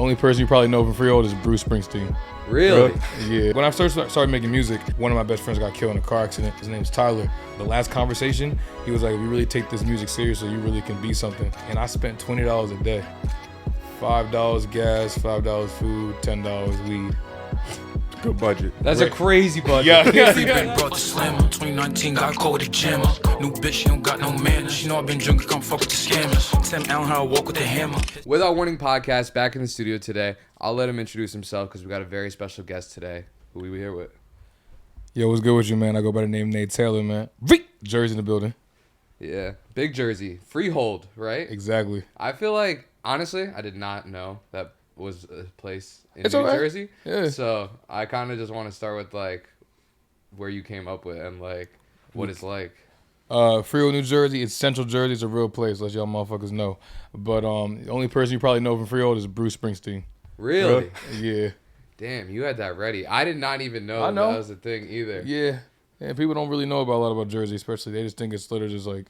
only person you probably know from Freehold is Bruce Springsteen. Really? Yeah. When I started making music, one of my best friends got killed in a car accident. His name's Tyler. The last conversation, he was like, if you really take this music seriously, you really can be something. And I spent $20 a day. $5 gas, $5 food, $10 weed. Good budget. That's a crazy budget. Yeah. Brought the slammer. 2019 got cold with the jammer. New bitch, she don't got no manners. She know I've been drinking, come fuck with the scammers. Tim Allen, how I walk with the hammer. With our Warning podcast back in the studio today, I'll let him introduce himself because we got a very special guest today. Who we here with? Yo, what's good with you, man? I go by the name NateTaylorr, man. Jersey in the building. Yeah, big Jersey, Freehold, right? Exactly. I feel like honestly, I did not know that was a place in It's New okay. Jersey. Yeah. So I kind of just want to start with like where you came up with and like what it's like. Freehold, New Jersey. It's Central Jersey. It's a real place, let y'all motherfuckers know. But the only person you probably know from Freehold is Bruce Springsteen. Really? Yeah. Damn, you had that ready. I did not even know, that was a thing either. Yeah. Yeah, people don't really know about a lot about Jersey, especially they just think it's literally just like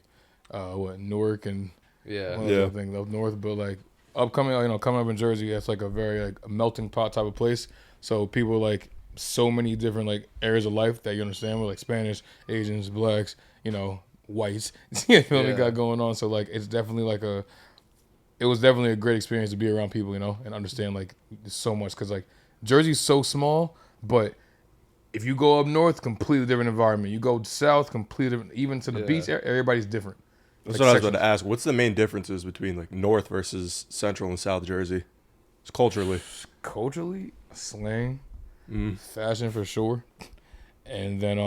Newark and Yeah. one of those things up north. But like coming up in Jersey, it's like a very like a melting pot type of place. So people like so many different like areas of life that you understand with like Spanish, Asians, blacks, whites. You feel me? Got going on. So like it's definitely like it was definitely a great experience to be around people, and understand like so much because like Jersey's so small, but if you go up north, completely different environment. You go south, completely different. Even to the beach, everybody's different. That's like what I was about to ask. What's the main differences between like North versus Central and South Jersey? It's culturally. Culturally, slang, fashion for sure, and then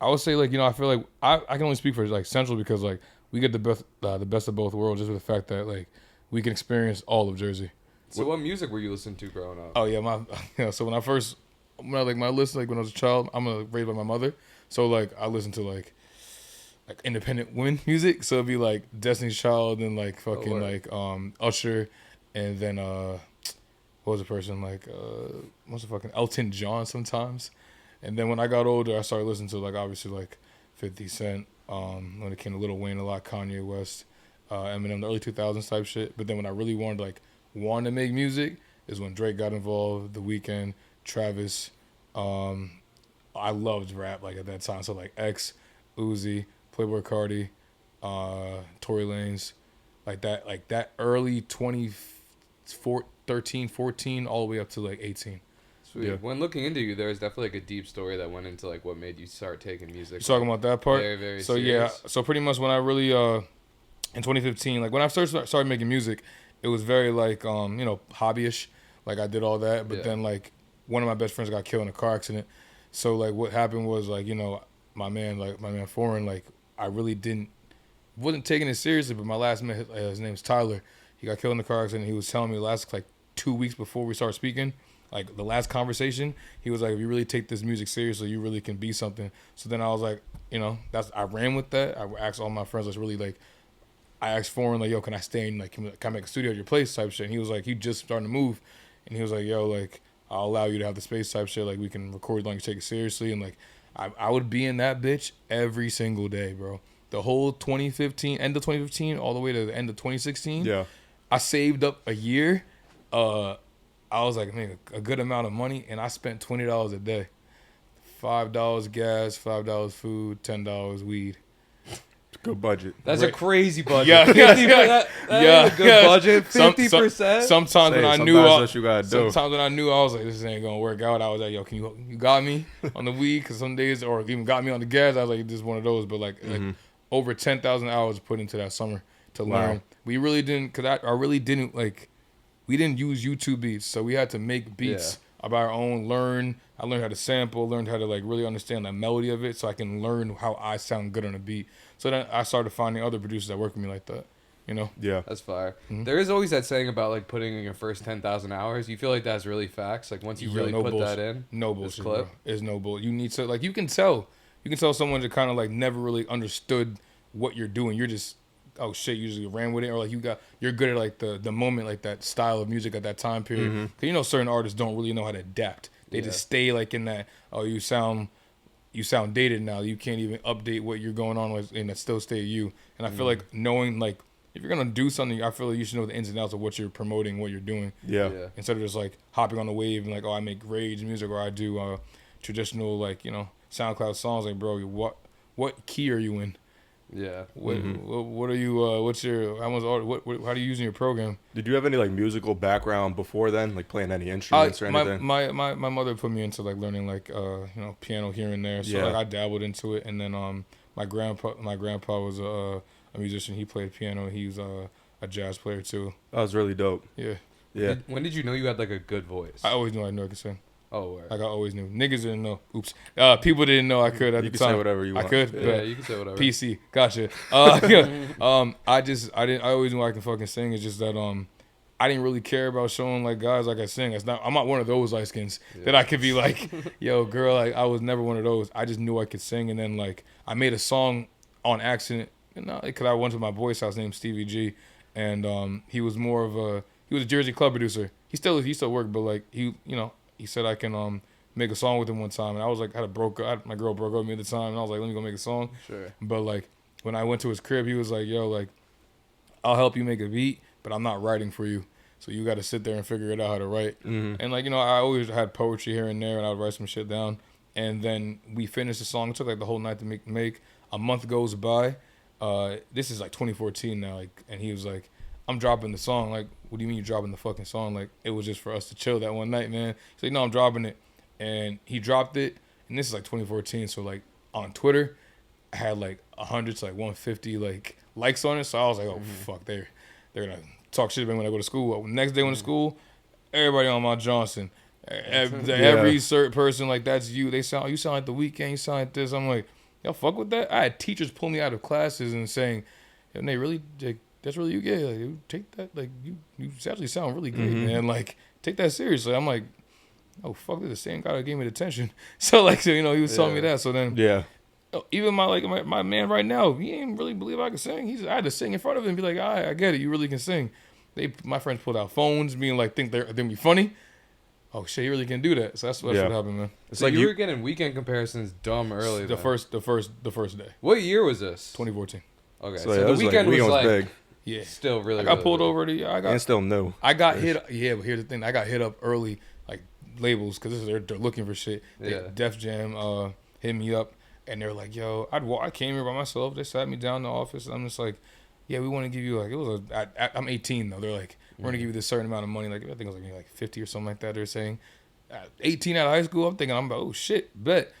I would say like I feel like I can only speak for like Central because like we get the best of both worlds just with the fact that like we can experience all of Jersey. So what music were you listening to growing up? Oh yeah, so when I listened like when I was a child, I'm raised by my mother, so like I listened to like independent women music, so it'd be like Destiny's Child and like fucking like Usher, and then what was the person like what's the fucking Elton John sometimes, and then when I got older, I started listening to like obviously like 50 Cent, when it came to Lil Wayne a lot, Kanye West, Eminem, the early 2000s type shit. But then when I really wanted to make music is when Drake got involved, The Weeknd, Travis. I loved rap like at that time, so like X, Uzi, Playboy Cardi, Tory Lanez, like that early 2013, 14, all the way up to like 18. Sweet. Yeah. When looking into you, there was definitely like a deep story that went into like what made you start taking music. You're talking about that part? Very, very so serious. Yeah, so pretty much when I really in 2015, like when I started making music, it was very like hobbyish. Like I did all that, but then like one of my best friends got killed in a car accident. So like what happened was like my man Foreign, like I really wasn't taking it seriously. But my last man, his name's Tyler. He got killed in the car accident. He was telling me last like 2 weeks before we started speaking, like the last conversation, he was like, if you really take this music seriously, you really can be something. So then I was like, I ran with that. I asked all my friends, I asked Foreign, like, yo, can I stay in, like, can I make a studio at your place type shit? And he was like, he just starting to move. And he was like, yo, like, I'll allow you to have the space type shit. Like, we can record as long as you take it seriously. And, like, I would be in that bitch every single day, bro. The whole 2015, end of 2015, all the way to the end of 2016. Yeah. I saved up a year. I was like, man, a good amount of money. And I spent $20 a day. $5 gas, $5 food, $10 weed. Good budget. That's a crazy budget. Yeah. 50%. That is a good budget. 50%. Sometimes when I knew, sometimes when I knew, I was like, this ain't gonna work out. I was like, yo, can you got me on the weed? Because some days, or even got me on the gas. I was like, this is one of those. But like over 10,000 hours put into that summer to learn. We really didn't, because I really didn't like. We didn't use YouTube beats, so we had to make beats of our own. I learned how to sample, learned how to like really understand the melody of it, so I can learn how I sound good on a beat. So then I started finding other producers that work with me like that, Yeah. That's fire. There is always that saying about like putting in your first 10,000 hours. You feel like that's really facts? Like once you really put that in? No bullshit, bro. It's no bull. You need to, like, you can tell someone that kind of like never really understood what you're doing. You're just, oh shit, you just ran with it, or like you're good at like the moment, like that style of music at that time period. Cause certain artists don't really know how to adapt. They just stay like in that, oh, you sound dated now. You can't even update what you're going on with and that still stay you. And I feel like knowing like if you're gonna do something, I feel like you should know the ins and outs of what you're promoting, what you're doing. Yeah. Instead of just like hopping on the wave and like, oh, I make rage music or I do traditional like SoundCloud songs. Like, bro, what key are you in? Yeah. What are you? What's your? How do you use in your program? Did you have any like musical background before then, like playing any instruments or anything? My mother put me into like learning like piano here and there. So like I dabbled into it, and then my grandpa was a musician. He played piano. He was a jazz player too. That was really dope. Yeah. When did you know you had like a good voice? I always knew I could sing. Oh, word. Like I always knew. Niggas didn't know. Oops. People didn't know I could at the time. You can say whatever you want. I could. Yeah, you can say whatever. PC. Gotcha. I always knew I can fucking sing. It's just that I didn't really care about showing like guys like I sing. I'm not one of those light skins that I could be like, yo, girl. Like I was never one of those. I just knew I could sing, and then like I made a song on accident, because I went to my boy's house named Stevie G, and he was a Jersey club producer. He still worked, but like he said I can make a song with him one time, and I was like, my girl broke up with me at the time, and I was like, let me go make a song. Sure. But like when I went to his crib, he was like, yo, like I'll help you make a beat, but I'm not writing for you, so you got to sit there and figure it out how to write. And like I always had poetry here and there, and I would write some shit down, and then we finished the song. It took like the whole night to make. A month goes by. This is like 2014 now, like, and he was like, I'm dropping the song. Like, what do you mean you're dropping the fucking song? Like, it was just for us to chill that one night, man. He's like, no, I'm dropping it. And he dropped it. And this is like 2014. So like on Twitter, I had like 100 to like 150 like likes on it. So I was like, oh fuck, they're gonna talk shit about me when I go to school. Next day when to school, everybody on my Johnson. Every certain person like, that's you. You sound like The Weeknd. You sound like this. I'm like, y'all fuck with that? I had teachers pull me out of classes and saying, and they really like, that's really you gay. Like, you take that, like, you actually sound really great, man. Like, take that seriously. I'm like, oh, fuck, they're the same guy that gave me the attention. So, like, he was telling me that. So then, even my man right now, he ain't really believe I could sing. I had to sing in front of him and be like, all right, I get it. You really can sing. My friends pulled out phones, being like, think they're be funny. Oh, shit, you really can do that. So that's what happened, man. It's so like you were getting weekend comparisons dumb early. The first day. What year was this? 2014. Okay, so The Weeknd was like big. Yeah, still really. I got really pulled big. over. And still new. I got hit. Yeah, but here's the thing. I got hit up early, like labels, because they're looking for shit. Def Jam hit me up, and they're like, "Yo, I came here by myself. They sat me down in the office, and I'm just like, yeah, we want to give you like I'm 18 though. They're like, we're gonna give you this certain amount of money. Like I think it was like 50 or something like that. They're saying, 18 out of high school. I'm thinking, oh shit, bet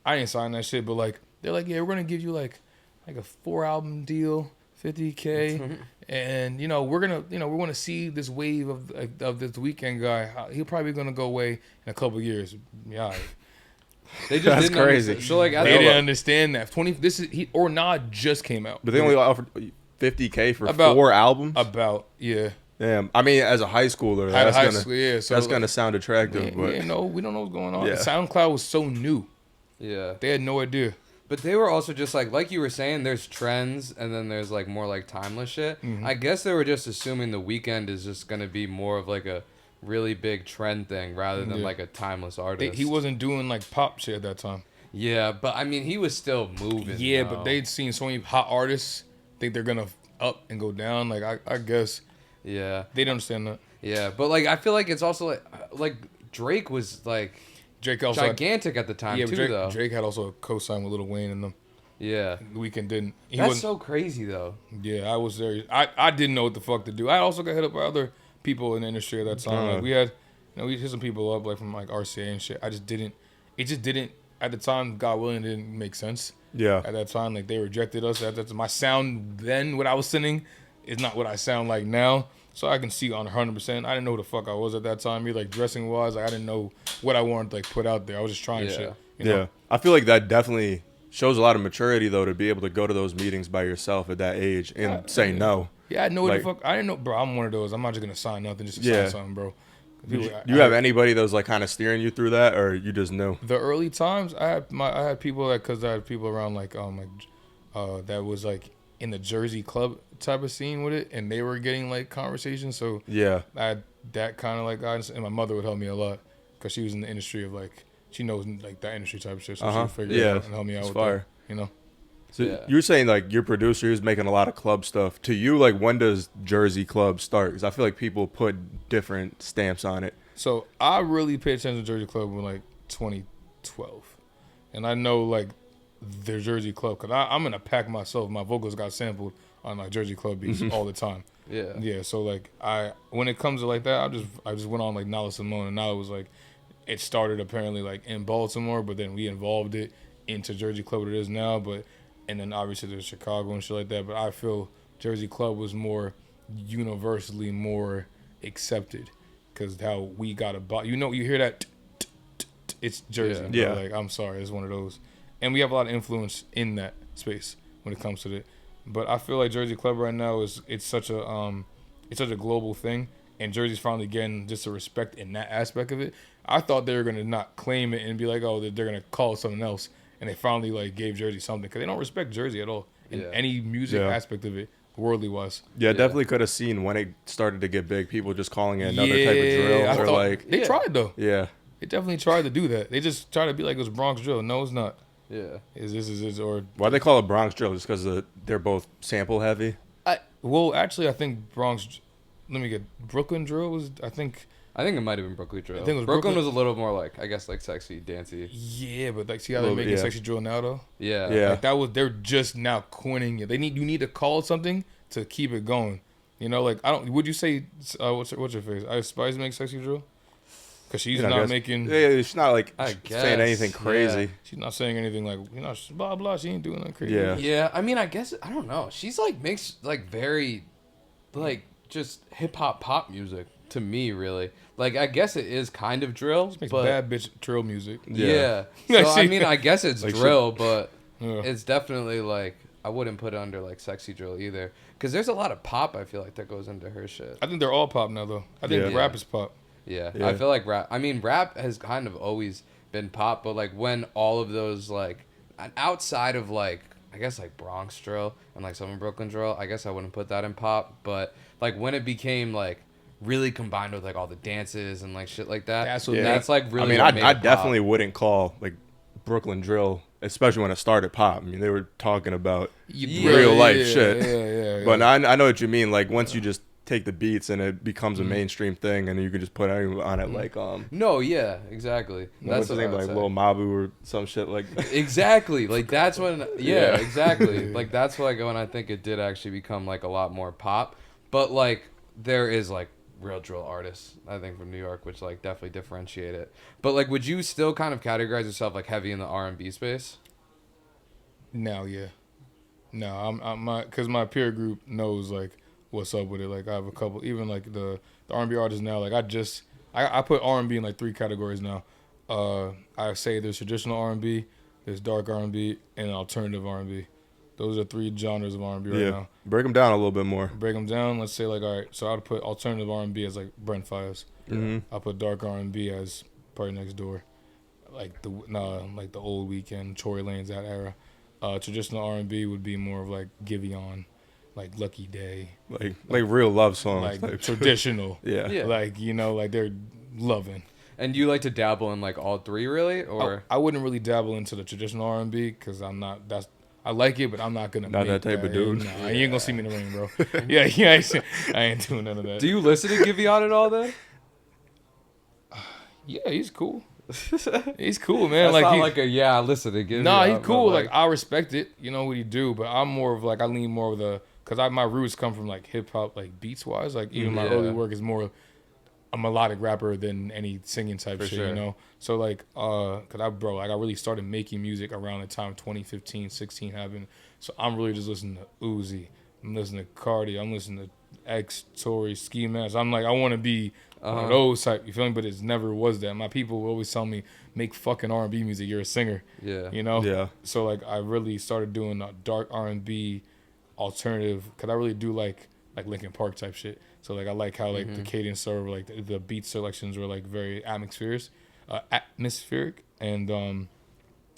I didn't sign that shit, but like they're like, yeah, we're gonna give you like a 4-album deal, $50K, and we're gonna see this wave of this Weeknd guy. He'll probably gonna go away in a couple years. Yeah. They just That's didn't crazy. Understand. So like they didn't understand that. Or Nod just came out, but they only offered $50K for 4 albums. Damn. I mean, as a high schooler, that's gonna sound attractive. But we don't know what's going on. Yeah. SoundCloud was so new. Yeah. They had no idea. But they were also just like you were saying, there's trends and then there's like more like timeless shit. I guess they were just assuming The Weeknd is just gonna be more of like a really big trend thing rather than like a timeless artist. He wasn't doing like pop shit at that time. Yeah, but I mean, he was still moving. Yeah, but they'd seen so many hot artists think they're gonna up and go down. Like I guess. Yeah. They don't understand that. Yeah, but like I feel like it's also like Drake was like also gigantic at the time too, though. Drake had also a co-sign with Lil Wayne in them. Yeah. The Weeknd didn't. That's so crazy though. Yeah, I was there. I didn't know what the fuck to do. I also got hit up by other people in the industry at that time. Like we had, we hit some people up like from like RCA and shit. It just didn't at the time. God willing, it didn't make sense. Yeah. At that time, like they rejected us. My sound then, what I was singing, is not what I sound like now. So I can see on 100%. I didn't know who the fuck I was at that time. Like dressing wise, like I didn't know what I wanted to like put out there. I was just trying shit. Yeah. I feel like that definitely shows a lot of maturity though, to be able to go to those meetings by yourself at that age and say no. Yeah, I know what the fuck. I didn't know, bro. I'm one of those. I'm not just gonna sign nothing just to sign something, bro. Do you have anybody that was like kind of steering you through that, or you just knew? The early times, I had people because I had people around that was like in the Jersey club type of scene with it, and they were getting like conversations. So yeah, I had that kind of like guidance, and my mother would help me a lot because she was in the industry of like she knows like that industry type of shit, so she would figure it out and help me out with that, So you're saying like your producer is making a lot of club stuff. To you, like when does Jersey club start? Because I feel like people put different stamps on it. So I really paid attention to Jersey club in like 2012, and I know like the Jersey club because I'm in a pack myself. My vocals got sampled on like Jersey club beats all the time. Yeah. So like when it comes to like that, I just went on like Nala Simone, and now it was like it started apparently like in Baltimore, but then we involved it into Jersey club what it is now, and then obviously there's Chicago and shit like that. But I feel Jersey club was more universally more accepted because how we got about you hear that it's Jersey. Yeah. Like I'm sorry, it's one of those, and we have a lot of influence in that space when it comes to it. But I feel like Jersey club right now it's such a global thing, and Jersey's finally getting just a respect in that aspect of it. I thought they were gonna not claim it and be like, oh, they're gonna call it something else. And they finally like gave Jersey something because they don't respect Jersey at all in any music aspect of it, worldly wise. Yeah, definitely could have seen when it started to get big, people just calling it another type of drill. They tried though. Yeah, they definitely tried to do that. They just tried to be like it was Bronx drill. No, it's not. Yeah. Why they call it Bronx drill? Just because they're both sample heavy. Actually, I think Bronx. Let me get Brooklyn drill was. I think it might have been Brooklyn drill. I think it was Brooklyn was a little more like, I guess, like sexy, dancey. Yeah, but like, see how they're making sexy drill now though? Yeah. Like they're just now coining it. You need to call it something to keep it going. You know, like would you say what's your face? Spice makes sexy drill? Because she's not making. Yeah, she's not like saying anything crazy. Yeah. She's not saying anything like blah blah. She ain't doing nothing crazy. Yeah. I mean, I guess I don't know. She's like makes like very, like just hip hop pop music to me, really. Like I guess it is kind of drill. She makes bad bitch drill music. Yeah. So I mean, I guess it's like drill, but it's definitely like I wouldn't put it under like sexy drill either. Because there's a lot of pop. I feel like that goes into her shit. I think they're all pop now though. I think rap is pop. Yeah, I feel like rap. I mean, rap has kind of always been pop, but like when all of those like outside of like I guess like Bronx drill and like some Brooklyn drill, I guess I wouldn't put that in pop. But like when it became like really combined with like all the dances and like shit like that, that's like really. I mean, I definitely wouldn't call like Brooklyn drill, especially when it started pop. I mean, they were talking about real life shit. Yeah. But I know what you mean. Like once you just take the beats and it becomes a mainstream thing, and you can just put anyone on it like No, yeah, exactly. What's his name, like Lil Mabu or some shit like that. Exactly. Like that's when exactly. Like that's like when I think it did actually become like a lot more pop. But like there is like real drill artists, I think, from New York, which like definitely differentiate it. But like would you still kind of categorize yourself like heavy in the R&B space? No, because my peer group knows like what's up with it. Like I have a couple, even like the R&B artists now. Like I put R&B in like 3 categories now. I say there's traditional R&B, there's dark R&B, and alternative R&B. Those are 3 genres of R&B right now. Break them down a little bit more. Break them down. Let's say like all right. So I'd put alternative R&B as like Brent Faiyaz. I'll put dark R&B as Party Next Door, like the Old Weekend, Tory Lanez, that era. Traditional R&B would be more of like Giveon, like Lucky Day, like real love songs, like traditional. Yeah. Like like they're loving. And you like to dabble in like all 3 really, or I wouldn't really dabble into the traditional R&B because I'm not. I like it, but I'm not gonna. Not that type of dude. Nah, you ain't gonna see me in the ring, bro. I ain't doing none of that. Do you listen to Giveon at all then? Yeah, he's cool. He's cool, man. That's like not like I listen to Giveon. Nah, he's cool. Like I respect it. You know what he do, but I'm more of like I lean more of the because my roots come from like hip hop, like beats wise. Like even my early work is more a melodic rapper than any singing type shit. Sure. You know, so like cause I really started making music around the time 2015, 16 happened. So I'm really just listening to Uzi. I'm listening to Cardi. I'm listening to X, Tory, Ski Mask. I'm like I want to be one of those type. You feel me? But it never was that. My people will always tell me, make fucking R&B music. You're a singer. Yeah. You know. Yeah. So like I really started doing dark R&B. Alternative, because I really do like Linkin Park type shit. So like I like how like the cadence or like the beat selections were like very atmospheric, and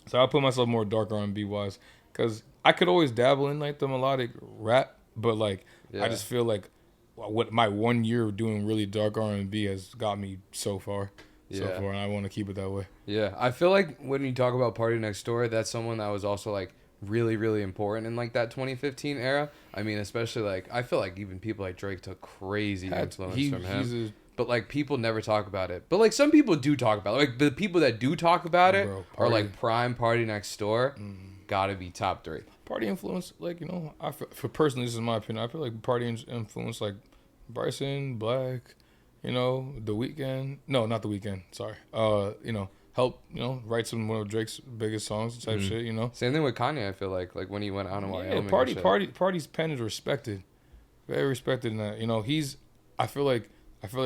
so I put myself more dark R&B wise because I could always dabble in like the melodic rap, but like I just feel like what my 1 year of doing really dark R&B has got me so far, and I want to keep it that way. Yeah, I feel like when you talk about Party Next Door, that's someone that was also like really, really important in like that 2015 era. I mean, especially like I feel like even people like Drake took crazy influence from him. But like people never talk about it. But like some people do talk about it. Like the people that do talk about it are like prime Party Next Door. Gotta be top 3. Party influence, like, you know, for personally, this is my opinion. I feel like Party influence, like Bryson, Black, you know, The Weeknd. No, not The Weeknd. Sorry. You know, help, you know, write some one of Drake's biggest songs type shit, you know. Same thing with Kanye, I feel like when he went out in Wyoming. Yeah, Party's pen is respected. Very respected in that. You know, I feel like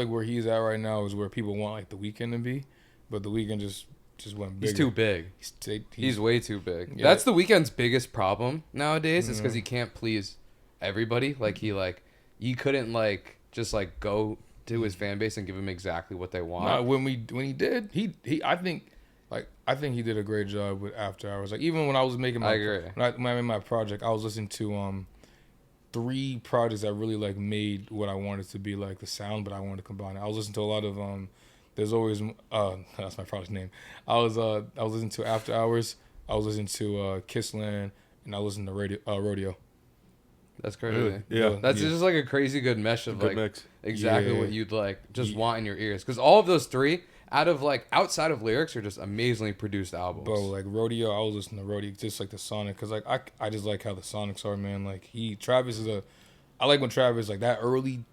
where he's at right now is where people want like The Weeknd to be, but The Weeknd just went bigger. He's too big. He's way too big. Yeah. That's The Weeknd's biggest problem nowadays. Is because he can't please everybody. Like he couldn't like just like go to his fan base and give them exactly what they want. Nah, when he did, I think he did a great job with After Hours. Like even when I was making my when I made my project, I was listening to 3 projects that really like made what I wanted to be like the sound, but I wanted to combine it. I was listening to a lot of there's always that's my project name. I was listening to After Hours. I was listening to Kissland, and I listened to Rodeo. That's crazy. Yeah. That's just like a crazy good mesh of like mix. Exactly what you'd like just want in your ears. Because all of those 3 outside of lyrics are just amazingly produced albums. Bro, like Rodeo, I was listening to Rodeo just like the sonic. Because like I just like how the sonics are, man. Like Travis is I like when Travis, like that early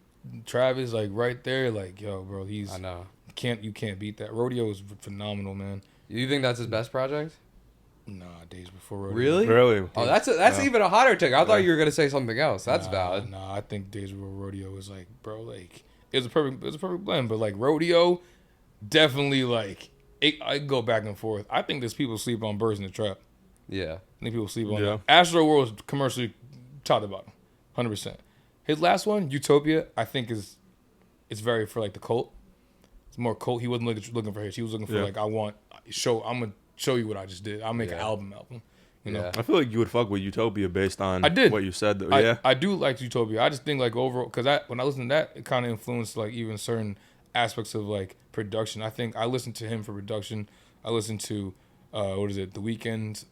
Travis, like right there, like, yo, bro, I know. You can't beat that. Rodeo is phenomenal, man. You think that's his best project? Nah, Days Before Rodeo. Really? Oh, that's even a hotter take. I thought you were gonna say something else. That's valid. Nah, I think Days Before Rodeo is like, bro, like it was a perfect blend. But like Rodeo, definitely like I go back and forth. I think there's people sleep on Birds in the Trap. Yeah, I think people sleep on that. Astro World is commercially top to bottom, 100%. His last one, Utopia, I think it's very for like the cult. It's more cult. He wasn't looking for hits. He was looking for like I'm gonna show you what I just did. I'll make an album. You know? I feel like you would fuck with Utopia based on what you said, though. I do like Utopia. I just think like overall, because when I listen to that, it kind of influenced like even certain aspects of like production. I think I listened to him for production. I listened to The Weeknd's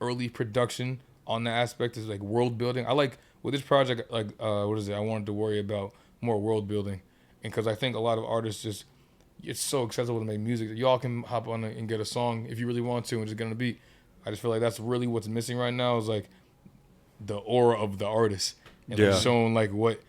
early production on that aspect is like world building. I like with this project, like I wanted to worry about more world building, and because I think a lot of artists it's so accessible to make music that y'all can hop on and get a song if you really want to and just get on a beat. I just feel like that's really what's missing right now is like the aura of the artist and like showing like what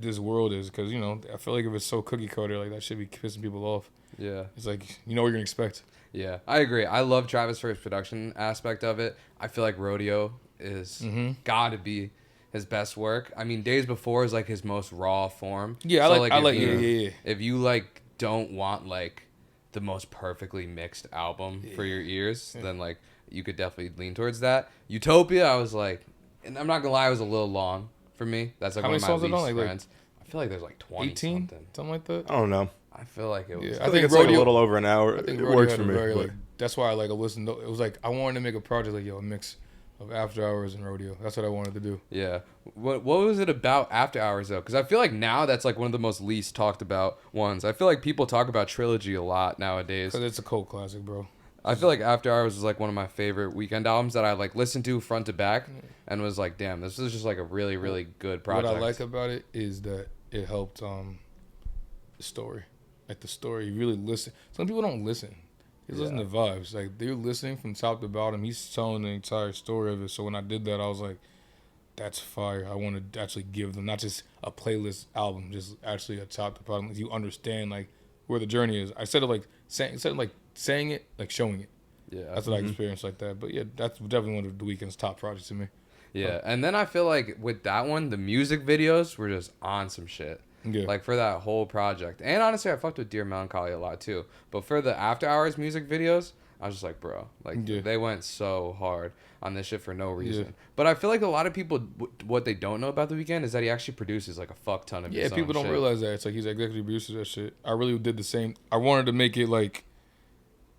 this world is, because you know I feel like if it's so cookie cutter, like that should be pissing people off. Yeah, it's like you know what you're gonna expect. Yeah, I agree. I love Travis for his production aspect of it. I feel like Rodeo is gotta be his best work. I mean, Days Before is like his most raw form. Yeah, so I like If you like don't want like the most perfectly mixed album for your ears, then like you could definitely lean towards that. Utopia, I was like, and I'm not gonna lie, it was a little long for me. That's like how one many of my songs least friends. I feel like there's like 20 something like that. I don't know. I feel like it was. I think it's like a little over an hour. It works for me. Like, that's why I like listen to. It was like I wanted to make a project like a mix of After Hours and Rodeo. That's what I wanted to do. Yeah. What was it about After Hours though? Because I feel like now that's like one of the most least talked about ones. I feel like people talk about Trilogy a lot nowadays. Because it's a cult classic, bro. I feel like After Hours is like one of my favorite Weeknd albums that I like listened to front to back and was like, damn, this is just like a really, really good project. What I like about it is that it helped the story. Like the story, you really listen. Some people don't listen. They listen to vibes. Like they're listening from top to bottom. He's telling the entire story of it. So when I did that, I was like, that's fire. I want to actually give them not just a playlist album, just actually a top to bottom. You understand like where the journey is. I said it like saying it, like showing it. Yeah, that's what I experienced like that. But yeah, that's definitely one of the Weeknd's top projects to me. Yeah, and then I feel like with that one, the music videos were just on some shit. Yeah. Like for that whole project. And honestly, I fucked with Dear Melancholy a lot too. But for the After Hours music videos, I was just like, bro, like they went so hard on this shit for no reason. Yeah. But I feel like a lot of people, what they don't know about The Weeknd is that he actually produces like a fuck ton of his own people don't realize that. It's like he's executive produces that shit. I really did the same. I wanted to make it like,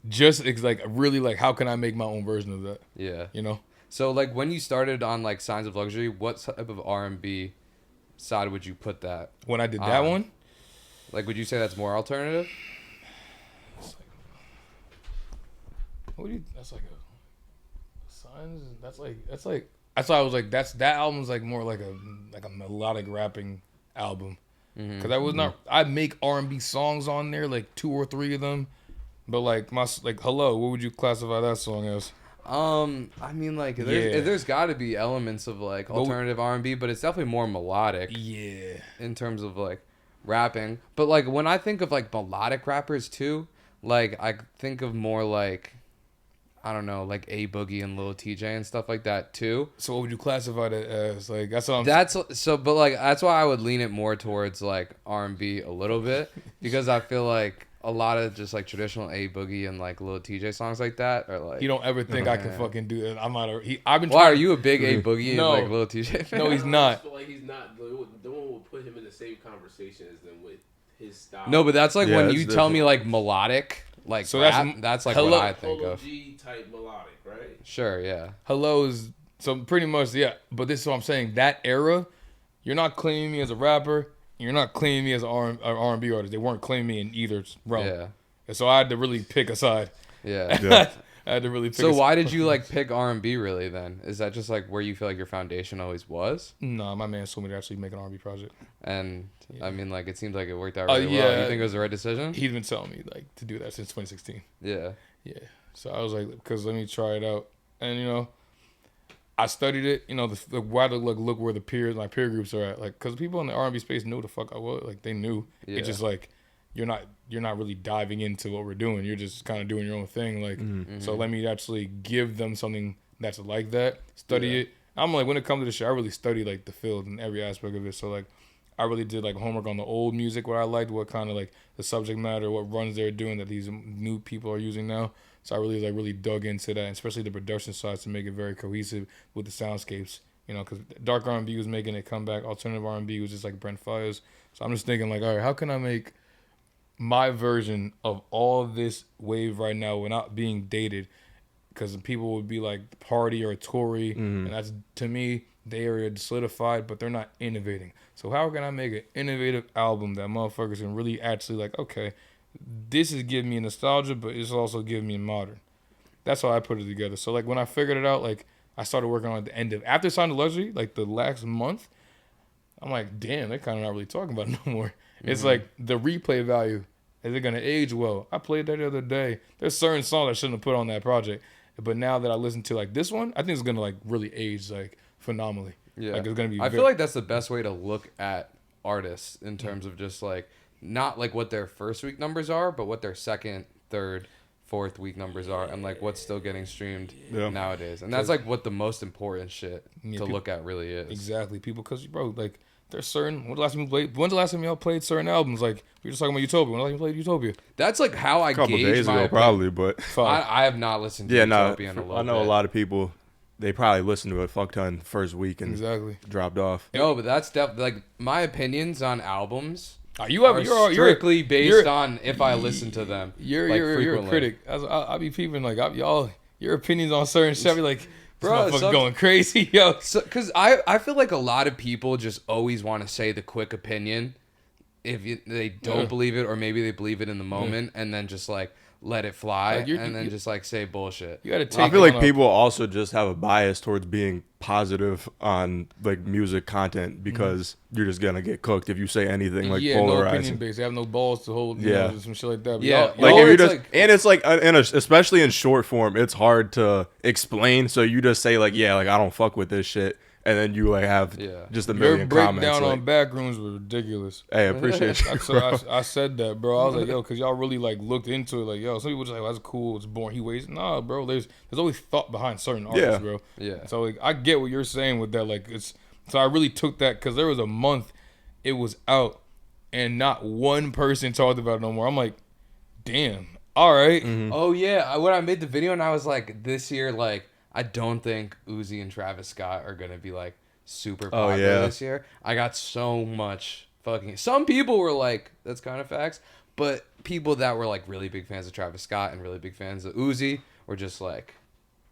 just like really like, how can I make my own version of that? Yeah. You know? So like when you started on like Signs of Luxury, what type of R&B side would you put that when I did that one? Like, would you say that's more alternative? That's like Signs. That's why I was like, that album's like more like a melodic rapping album. Because I was not. I make R&B songs on there, like 2 or 3 of them. But like Hello, what would you classify that song as? I mean, like, there's got to be elements of like alternative R&B, but it's definitely more melodic. Yeah. In terms of like rapping, but like when I think of like melodic rappers too, like I think of more like, I don't know, like A Boogie and Lil TJ and stuff like that too. So what would you classify that as? Like that's what but like that's why I would lean it more towards like R&B a little bit, because I feel like a lot of just like traditional A Boogie and like Lil TJ songs like that are like. You don't ever think I can fucking do it. I'm not. I've been. Why are you a big A Boogie no, and like Lil TJ fan? No, he's not. I feel like he's not. No one will put him in the same conversation as them with his style. No, but that's like when you tell me like melodic, like so rap, that's like what I think of. G type melodic, right? Sure, yeah. Hello is so pretty much but this is what I'm saying. That era, you're not claiming me as a rapper. You're not claiming me as an R&B artist. They weren't claiming me in either realm. Yeah. And so I had to really pick a side. Yeah. I had to really pick So why did you like pick R&B really then? Is that just like where you feel like your foundation always was? No, my man told me to actually make an R&B project. And I mean, like, it seems like it worked out really well. You think it was the right decision? He's been telling me like to do that since 2016. Yeah. Yeah. So I was like, because let me try it out. And I studied it, why to look where my peer groups are at, like, because people in the R&B space knew the fuck I was, like, they knew. Yeah. It's just like you're not really diving into what we're doing. You're just kind of doing your own thing, like. So let me actually give them something that's like that. Study it. I'm like, when it comes to the shit, I really study like the field and every aspect of it. So like, I really did like homework on the old music, what I liked, what kind of like the subject matter, what runs they're doing that these new people are using now. So I really dug into that, especially the production side, to make it very cohesive with the soundscapes. Because dark R&B was making it come back. Alternative R&B was just like Brent Fires. So I'm just thinking like, all right, how can I make my version of all this wave right now without being dated? Because people would be like Party or Tory, and that's, to me, they are solidified, but they're not innovating. So how can I make an innovative album that motherfuckers can really actually like, okay, this is giving me nostalgia, but it's also giving me modern. That's how I put it together. So like when I figured it out, like I started working on it at the end of, after Sound of Luxury, like the last month, I'm like, damn, they're kind of not really talking about it no more. It's like the replay value, is it going to age well? I played that the other day. There's certain songs I shouldn't have put on that project. But now that I listen to like this one, I think it's going to like really age like phenomenally. Yeah. Like it's going to be I feel like that's the best way to look at artists in terms of just like, not like what their first week numbers are, but what their second, third, fourth week numbers are, and like what's still getting streamed nowadays. And that's like what the most important shit to look at really is. Exactly. People, because bro, like there's certain, when's the last time y'all played certain albums? Like we were just talking about Utopia. When you played Utopia? That's like how I couple gauge days ago probably, but I have not listened to Utopia in a little bit. I know a lot of people, they probably listened to it fuck ton first week and dropped off. No, but that's definitely like my opinions on albums. You're strictly based on if I listen to them. You're a critic. I'll be peeping like your opinions on certain shit. I be like, bro, this going crazy, yo. Because I feel like a lot of people just always want to say the quick opinion if they don't believe it, or maybe they believe it in the moment, and then just like let it fly, and then just like say bullshit. You gotta take. I feel like people also just have a bias towards being positive on like music content because you're just gonna get cooked if you say anything like polarizing. No opinion based. They have no balls to hold. Some shit like that. But like if you just and it's like especially in short form, it's hard to explain. So you just say like I don't fuck with this shit. And then you like have just a million comments. Your breakdown on Backrooms was ridiculous. Hey, I appreciate you. I said that, bro. I was like, yo, because y'all really like looked into it. Like, yo, some people just like, that's cool. It's boring. He waits. Nah, bro. There's always thought behind certain artists, bro. Yeah. So like, I get what you're saying with that. Like, so I really took that because there was a month it was out and not one person talked about it no more. I'm like, damn. All right. Mm-hmm. Oh yeah. When I made the video and I was like, this year, like, I don't think Uzi and Travis Scott are going to be, like, super popular this year. I got so much fucking... Some people were like, that's kind of facts. But people that were, like, really big fans of Travis Scott and really big fans of Uzi were just like,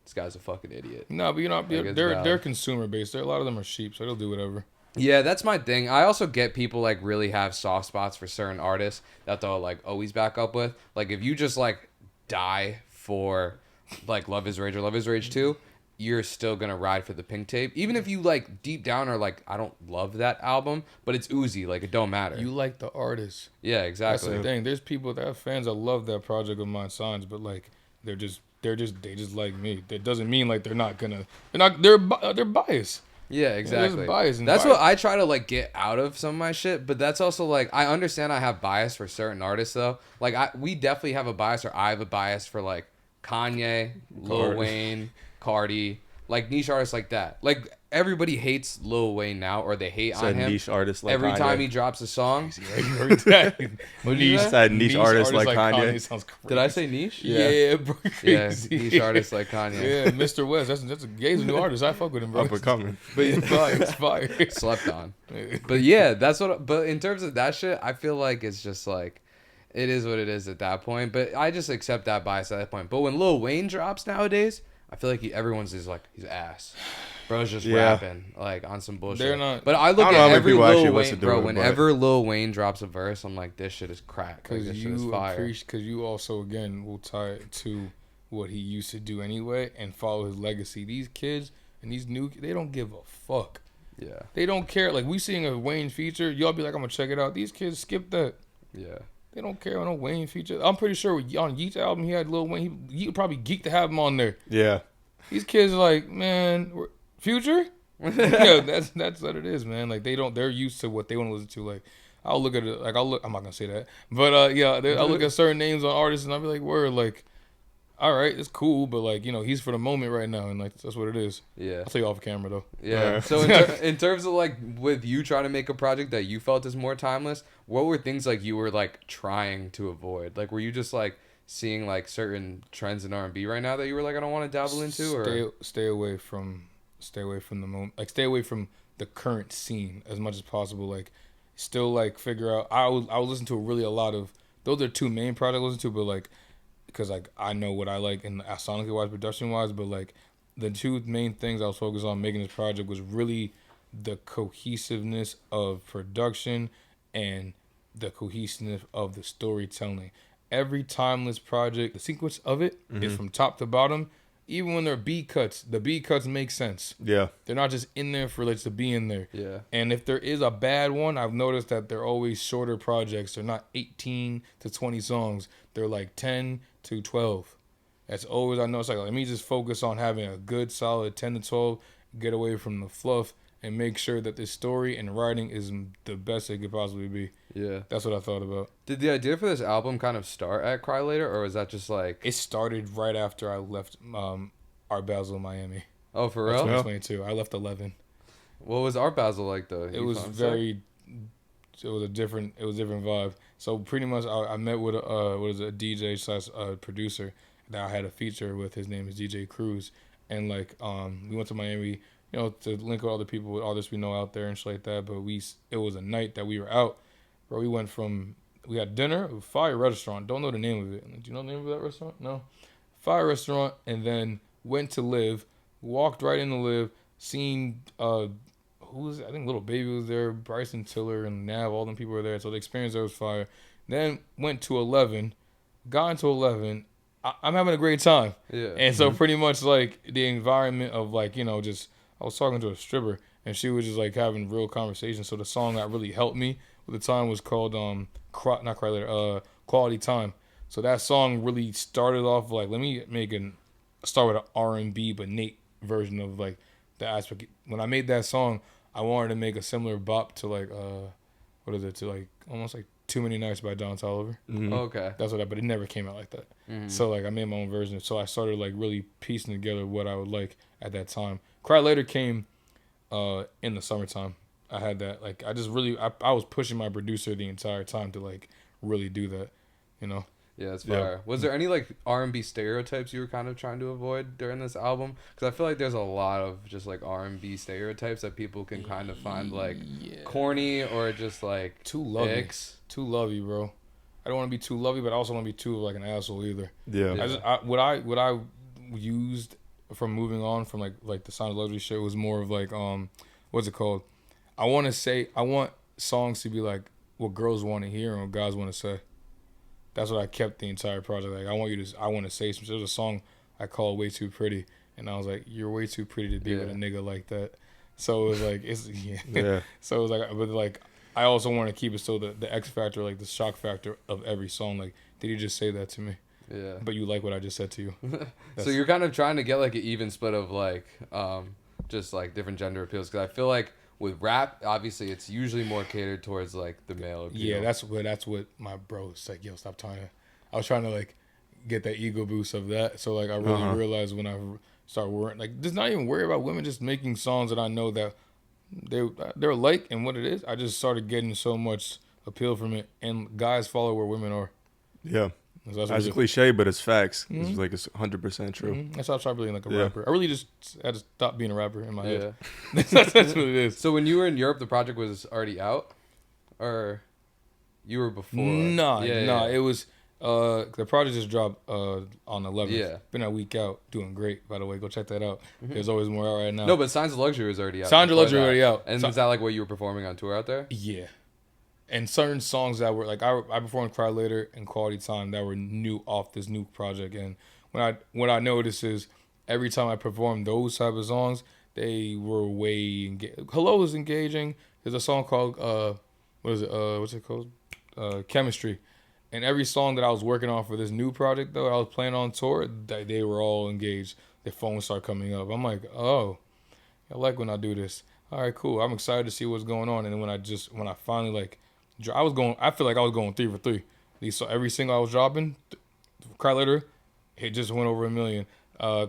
this guy's a fucking idiot. No, but they're consumer-based. A lot of them are sheep, so they'll do whatever. Yeah, that's my thing. I also get people, like, really have soft spots for certain artists that they'll, like, always back up with. Like, if you just, like, die for... like Love is Rage or Love is Rage 2, you're still gonna ride for the pink tape, even if you like deep down are like, I don't love that album, but it's Uzi, like it don't matter. You like the artist. Yeah, exactly. That's the thing. There's people that have fans that love that project of mine Signs, but like they just like me. That doesn't mean like they're biased. Yeah, exactly. Bias that's what I try to like get out of some of my shit, but that's also like I understand I have bias for certain artists though. Like we definitely have a bias, or I have a bias for like Kanye, Lil Wayne, Cardi, like niche artists like that. Like everybody hates Lil Wayne now, or they hate on him. Niche artists like every Kanye. time he drops a song. Niche artists like Kanye. Sounds crazy. Did I say niche? Yeah, bro. Crazy. Yeah, niche artists like Kanye. Yeah, Mr. West. That's a gay's a new artist. I fuck with him, bro. Up and coming. But it's fire. Slept on. But yeah, that's what. But in terms of that shit, I feel like it's just like, it is what it is at that point. But I just accept that bias at that point. But when Lil Wayne drops nowadays, I feel like everyone's just like, he's ass. Bro's just rapping like on some bullshit. They're not. But I look I at don't know every how many people Lil actually Wayne, listen to bro. it, Whenever Lil Wayne drops a verse, I'm like, this shit is crack. Like, Because this shit is fire. Because you also again will tie it to what he used to do anyway and follow his legacy. These kids and these new, they don't give a fuck. Yeah. They don't care. Like we seeing a Wayne feature, y'all be like, I'm gonna check it out. These kids skip that. Yeah. They don't care on no Wayne feature. I'm pretty sure on Yeat's album he had Lil Wayne. He would probably geek to have him on there. Yeah. These kids are like, man, Future. Yeah, that's what it is, man. Like they're used to what they want to listen to. Like I'll look at it, like I'm not gonna say that, but yeah, I'll look at certain names on artists and I'll be like, word, like, all right, it's cool, but like, he's for the moment right now, and like that's what it is. Yeah. I'll tell you off camera though. Yeah. So in terms of like with you trying to make a project that you felt is more timeless, what were things like you were like trying to avoid? Like were you just like seeing like certain trends in R&B right now that you were like, I don't want to dabble into, or stay away from the moment, like stay away from the current scene as much as possible. Like still like figure out. I would listen to a lot of, those are two main projects I listen to, but like because like I know what I like and sonically wise, production wise, but like the two main things I was focused on making this project was really the cohesiveness of production and the cohesiveness of the storytelling. Every timeless project, the sequence of it is from top to bottom. Even when they're B cuts, the B cuts make sense. Yeah. They're not just in there for to be in there. Yeah. And if there is a bad one, I've noticed that they're always shorter projects. They're not 18 to 20 songs. They're like 10 to 12. That's always, I know it's like, let me just focus on having a good solid 10 to 12, get away from the fluff, and make sure that the story and writing is the best it could possibly be. Yeah. That's what I thought about. Did the idea for this album kind of start at Cry Later, or was that just like... It started right after I left Art Basel, Miami. Oh, for real? 2022. I left 11. What was Art Basel like, though? It was a different vibe. So pretty much I met with a DJ / producer that I had a feature with. His name is DJ Cruz. And like we went to Miami, to link with other people, with artists we know out there and shit like that. But it was a night that we were out. Bro, we had dinner, a fire restaurant. Don't know the name of it. Do you know the name of that restaurant? No. Fire restaurant, and then went to Live, walked right into Live, seen I think Little Baby was there, Bryson Tiller and Nav, all them people were there. So the experience there was fire. Then went to 11, got into 11. I'm having a great time. Yeah. And so pretty much like the environment of like, just, I was talking to a stripper and she was just like having real conversations. So the song that really helped me at the time was called Quality Time. So that song really started off like, let me start with an R&B but Nate version of like the aspect. When I made that song, I wanted to make a similar bop to like to like almost like Too Many Nights by Don Toliver. Mm-hmm. Okay. That's but it never came out like that. Mm-hmm. So like I made my own version. So I started like really piecing together what I would like at that time. Cry Later came in the summertime. I had that like I was pushing my producer the entire time to like really do that, Yeah, that's fire. Yeah. Was there any like R&B stereotypes you were kind of trying to avoid during this album? Because I feel like there's a lot of just like R&B stereotypes that people can kind of find like corny or just like too lovey, bro. I don't want to be too lovey, but I also want to be too like an asshole either. Yeah. What I used from moving on from like the Sound of Luxury shit was more of like what's it called? I want songs to be like what girls want to hear and what guys want to say. That's what I kept the entire project. Like I want to say something. There's a song I call Way Too Pretty, And I was like, you're way too pretty to be with a nigga like that. So it was like, So it was like, but like, I also want to keep it so the X factor, like the shock factor of every song. Like, did he just say that to me? Yeah. But you like what I just said to you. So you're kind of trying to get like an even split of like, just like different gender appeals. Because I feel like with rap, obviously it's usually more catered towards like the male appeal. Yeah, that's what my bro's like. Yo, stop trying to. I was trying to like get that ego boost of that. So like I really realized when I start worrying, like just not even worry about women, just making songs that I know that they're like and what it is. I just started getting so much appeal from it, and guys follow where women are. Yeah. That's a cliche, but it's facts. Mm-hmm. It's like it's 100% true. Mm-hmm. That's how I started being like a rapper. I really had to stop being a rapper in my head. That's what it is. So when you were in Europe, the project was already out, or you were before? No. It was the project just dropped on the 11th. Yeah, been a week out, doing great. By the way, go check that out. Mm-hmm. There's always more out right now. No, but Signs of Luxury was already out. Signs of Luxury already out. And is that like what you were performing on tour out there? Yeah. And certain songs that were like I performed Cry Later and Quality Time that were new off this new project. And what I noticed is every time I performed those type of songs, they were way Hello is engaging. There's a song called what's it called? Chemistry. And every song that I was working on for this new project though, I was playing on tour, they were all engaged. Their phones start coming up. I'm like, oh, I like when I do this. All right, cool. I'm excited to see what's going on. And then when I finally like I feel like I was going 3 for 3. Every single I was dropping, Cry Later, it just went over 1 million.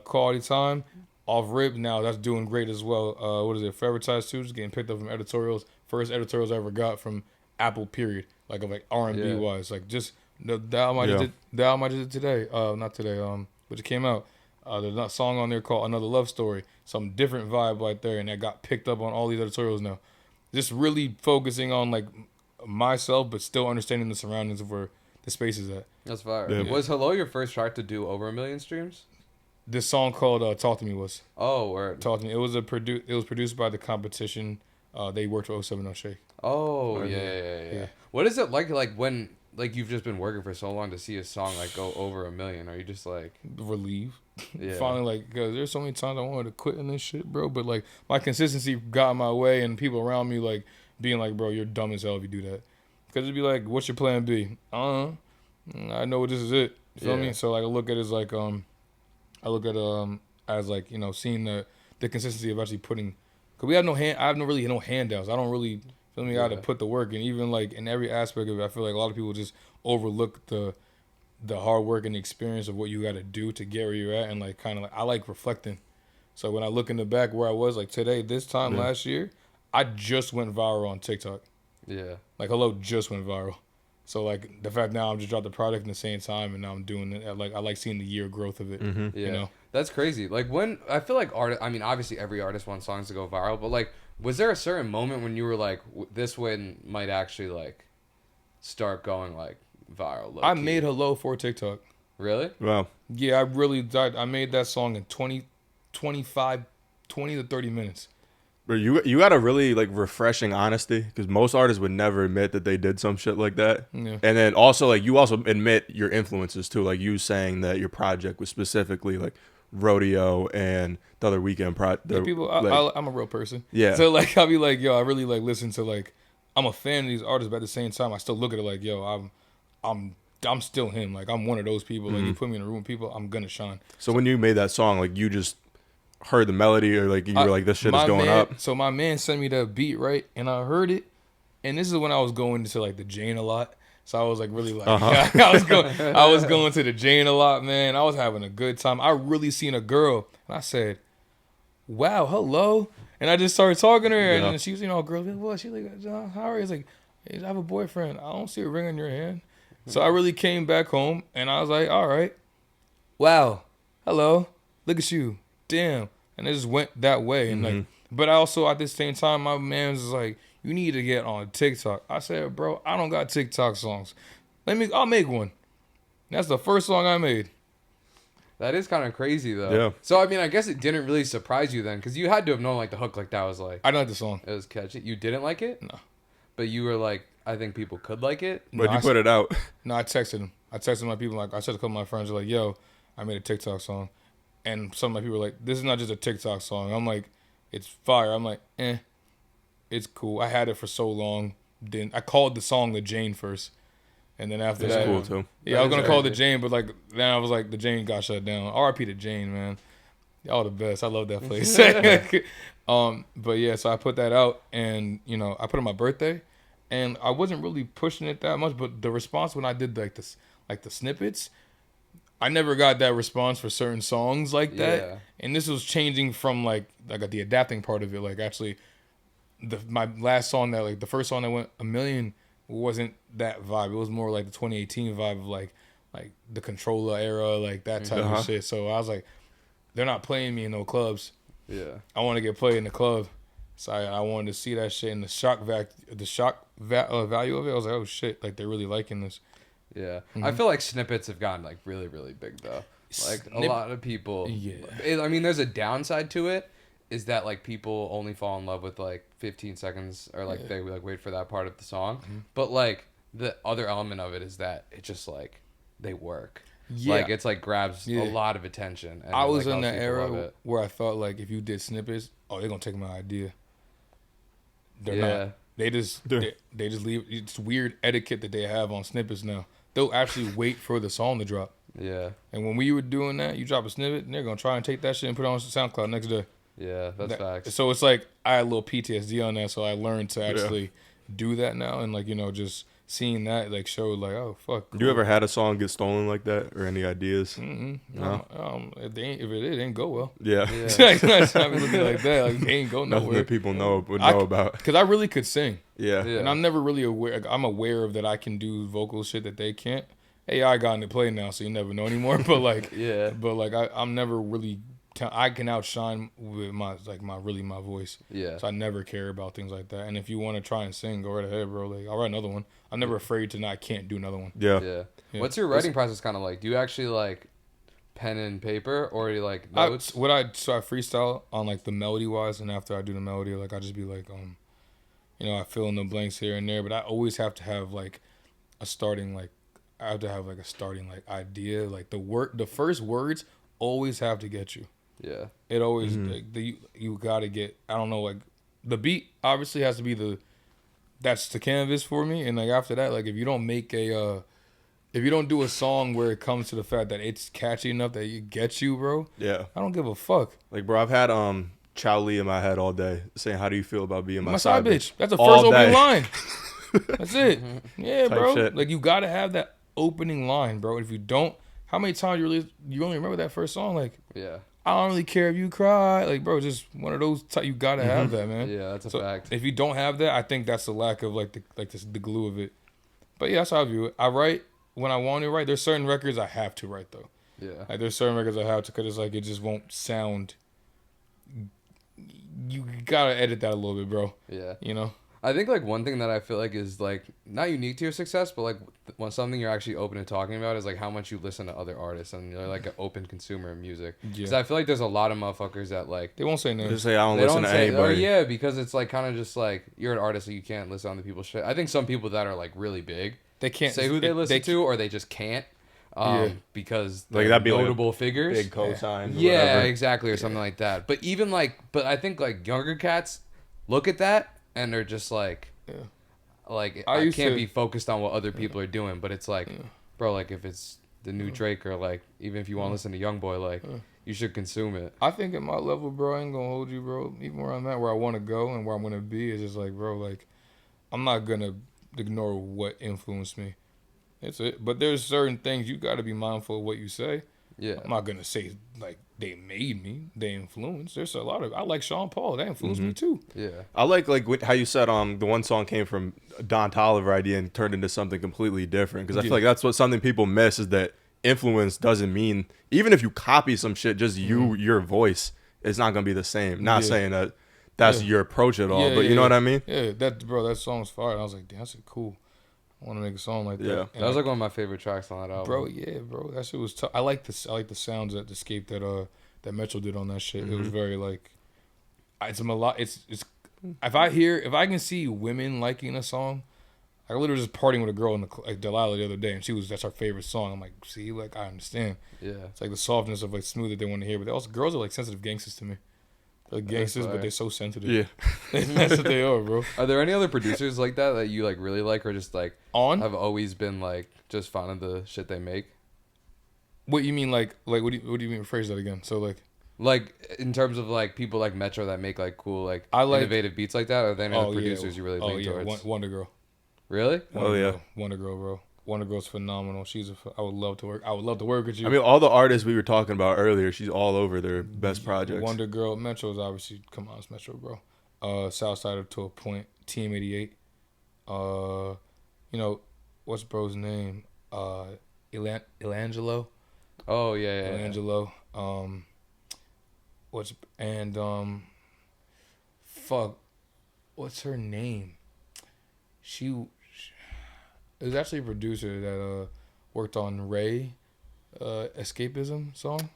Quality Time, off rip, now that's doing great as well. What is it? Forever Ties 2 is getting picked up from editorials. First editorials I ever got from Apple, period. Like R&B wise. Like just the album I just did today. Not today, but it came out. There's a song on there called Another Love Story. Some different vibe right there, and that got picked up on all these editorials now. Just really focusing on like myself, but still understanding the surroundings of where the space is at. That's fire. Yeah. Was Hello your first track to do over 1 million streams? This song called "Talk to Me" was. Oh, word. Talk to Me. It was produced by The Competition. They worked with 070 Shake. Oh yeah. What is it like when like you've just been working for so long to see a song like go over 1 million? Are you just like relieved? Yeah. Finally, like, cause there's so many times I wanted to quit in this shit, bro. But like my consistency got in my way, and people around me like being like, bro, you're dumb as hell if you do that. Cause it'd be like, what's your plan B? I know this is it. You feel me? So like I look at it as like as like, you know, seeing the consistency of actually putting. Cause we have I have no handouts. I don't really feel me. I had to put the work in, even like in every aspect of it. I feel like a lot of people just overlook the hard work and the experience of what you got to do to get where you're at, and like kind of like I like reflecting. So when I look in the back where I was, like today, this time last year, I just went viral on TikTok. Yeah. Like Hello just went viral. So like the fact now I'm just dropped the product in the same time, and now I'm doing it. Like I like seeing the year growth of it. Mm-hmm. Yeah. You know? That's crazy. Like when I feel like obviously every artist wants songs to go viral, but like was there a certain moment when you were like this one might actually like start going like viral? I made Hello for TikTok. Really? Wow. Yeah, I made that song in 20 to 30 minutes. But you got a really like refreshing honesty, because most artists would never admit that they did some shit like that. Yeah. And then also like you also admit your influences too, like you saying that your project was specifically like Rodeo and the other Weekend project. I'm a real person. Yeah. So like I'll be like, yo, I really like listen to like I'm a fan of these artists, but at the same time I still look at it like, yo, I'm still him. Like I'm one of those people. Like you put me in a room with people, I'm gonna shine. So when you made that song, like you just heard the melody, or like you were like, this shit is going up? So my man sent me the beat, right? And I heard it. And this is when I was going into like the Jane a lot. So I was like really like I was going to the Jane a lot, man. I was having a good time. I really seen a girl and I said, wow, hello. And I just started talking to her, and then she was, girl, what? She's like, how are you? It's like, hey, I have a boyfriend. I don't see a ring on your hand. So I really came back home and I was like, all right. Wow. Hello. Look at you. Damn. And it just went that way. And like, but I also at the same time, my man was like, you need to get on TikTok. I said, bro, I don't got TikTok songs. I'll make one. That's the first song I made. That is kind of crazy though. Yeah. So I mean, I guess it didn't really surprise you then, because you had to have known like the hook like that was like. I didn't like the song. It was catchy. You didn't like it? No. But you were like, I think people could like it. But you put it out. No, I texted him. I texted my people. Like I said, a couple of my friends were like, yo, I made a TikTok song. And some of my people were like, this is not just a TikTok song. I'm like, it's fire. I'm like, it's cool. I had it for so long. Then I called the song the Jane first. And then after that, cool too. Yeah, I was gonna call it the Jane, but like then I was like, the Jane got shut down. R.I.P. to Jane, man. Y'all the best. I love that place. But yeah, so I put that out, and you know, I put it on my birthday, and I wasn't really pushing it that much. But the response when I did like this, like the snippets, I never got that response for certain songs like that. Yeah. And this was changing from like the adapting part of it. Like actually, my last song that like the first song that went a million wasn't that vibe. It was more like the 2018 vibe of like the Controller era, like that type of shit. So I was like, they're not playing me in no clubs. Yeah. I want to get played in the club. So I wanted to see that shit and the shock value of it. I was like, oh shit, like they're really liking this. Yeah. I feel like snippets have gotten like really, really big though. Like a lot of people. Yeah. I mean, there's a downside to it. Is that like people only fall in love with like 15 seconds or like they like wait for that part of the song. But like the other element of it is that it just like they work. Yeah. Like it's like grabs a lot of attention. And I was like, in that era where I thought like if you did snippets, oh, they're gonna take my idea. They're not. They just leave. It's weird etiquette that they have on snippets now. They'll actually wait for the song to drop. Yeah. And when we were doing that, you drop a snippet, and they're gonna try and take that shit and put it on SoundCloud next day. Yeah, that's facts. So it's like I had a little PTSD on that, so I learned to actually do that now, and like, you know, just seeing that like showed like, oh fuck. Cool. You ever had a song get stolen like that, or any ideas? No. If it ain't go well. Yeah. It's not looking like that. Like it ain't go nowhere. Nothing that people would know about. Because I really could sing. Yeah. And I'm never really aware. I'm aware of that I can do vocal shit that they can't. AI got into play now, so you never know anymore. But like, I'm never really. I can outshine with my voice. Yeah. So I never care about things like that. And if you want to try and sing, go right ahead, bro. Like I'll write another one. I'm never afraid to not can't do another one. Yeah. What's your writing process kind of like? Do you actually like pen and paper or do you like notes? I freestyle on like the melody wise, and after I do the melody, like I just be like you know, I fill in the blanks here and there, but I always have to have like a starting like idea. Like the first words always have to get you. Yeah. It always you gotta get, I don't know, like the beat obviously has to be that's the canvas for me, and like after that, like if you don't make if you don't do a song where it comes to the fact that it's catchy enough that it gets you, bro. Yeah. I don't give a fuck. Like bro, I've had Chow Lee in my head all day saying, how do you feel about being my side bitch? That's the first opening line. That's it. Yeah, type bro. Shit. Like you gotta have that opening line, bro. If you don't, how many times you only remember that first song? Like, yeah. I don't really care if you cry. Like, bro, just one of those. You gotta have that, man. Yeah, that's a fact. If you don't have that, I think that's the lack of the glue of it. But yeah, that's how I view it. I write when I want to write. There's certain records I have to write though. Yeah. Like there's certain records I have to, because it's like it just won't sound. You gotta edit that a little bit, bro. Yeah. You know. I think like one thing that I feel like is like not unique to your success, but like something you're actually open to talking about is like how much you listen to other artists and you're like an open consumer of music. Because I feel like there's a lot of motherfuckers that like they won't say names. Just say I don't listen to anybody. Yeah, because it's like kind of just like you're an artist, so you can't listen to other people's shit. I think some people that are like really big, they can't say who they listen to, or they just can't. Because like that'd be notable like figure, big cosign. Yeah, exactly, or something like that. But even like, I think like younger cats look at that and they're just like, like I can't be focused on what other people are doing. But it's like, bro, like if it's the new Drake or like even if you want to listen to YoungBoy, like you should consume it. I think at my level, bro, I ain't gonna hold you, bro. Even where I'm at, where I want to go and where I'm gonna be, is just like, bro, like I'm not gonna ignore what influenced me. That's it. But there's certain things you got to be mindful of what you say. Yeah. I'm not going to say, like, they made me. They influenced. There's a lot of... I like Sean Paul. That influenced me, too. Yeah. I like how you said the one song came from a Don Toliver idea and turned into something completely different. Because I feel like that's something people miss, is that influence doesn't mean... Even if you copy some shit, just your voice is not going to be the same. Not saying that that's your approach at all, but you know what I mean? Yeah, that song's fire. And I was like, damn, that's cool. I want to make a song like that. Yeah. That was like one of my favorite tracks on that album. Bro, that shit was tough. I like the sounds that Escape that Metro did on that shit. It was very like, it's if I can see women liking a song, I literally was just partying with a girl in like Delilah the other day, and that's her favorite song. I'm like, see, like I understand. Yeah. It's like the softness of like smooth that they want to hear, but also girls are like sensitive gangsters to me. They're like gangsters, but they're so sensitive. Yeah. That's what they are, bro. Are there any other producers like that you like really like, or just like have always been like just fond of the shit they make? What you mean, like what do you mean? Rephrase that again. So like in terms of like people like Metro that make like cool like innovative beats like that. Are there any other producers you really lean towards? Wonder Girl. Really? Wonder Girl, bro. Wonder Girl's phenomenal. I would love to work with you. I mean, all the artists we were talking about earlier, she's all over their best projects. Wonder Girl, Metro's obviously, come on, it's Metro, bro. Southside to a point, Team 88. You know, what's bro's name? Elangelo. Oh yeah. Elangelo. What's her name? It was actually a producer that worked on Ray, Escapism song.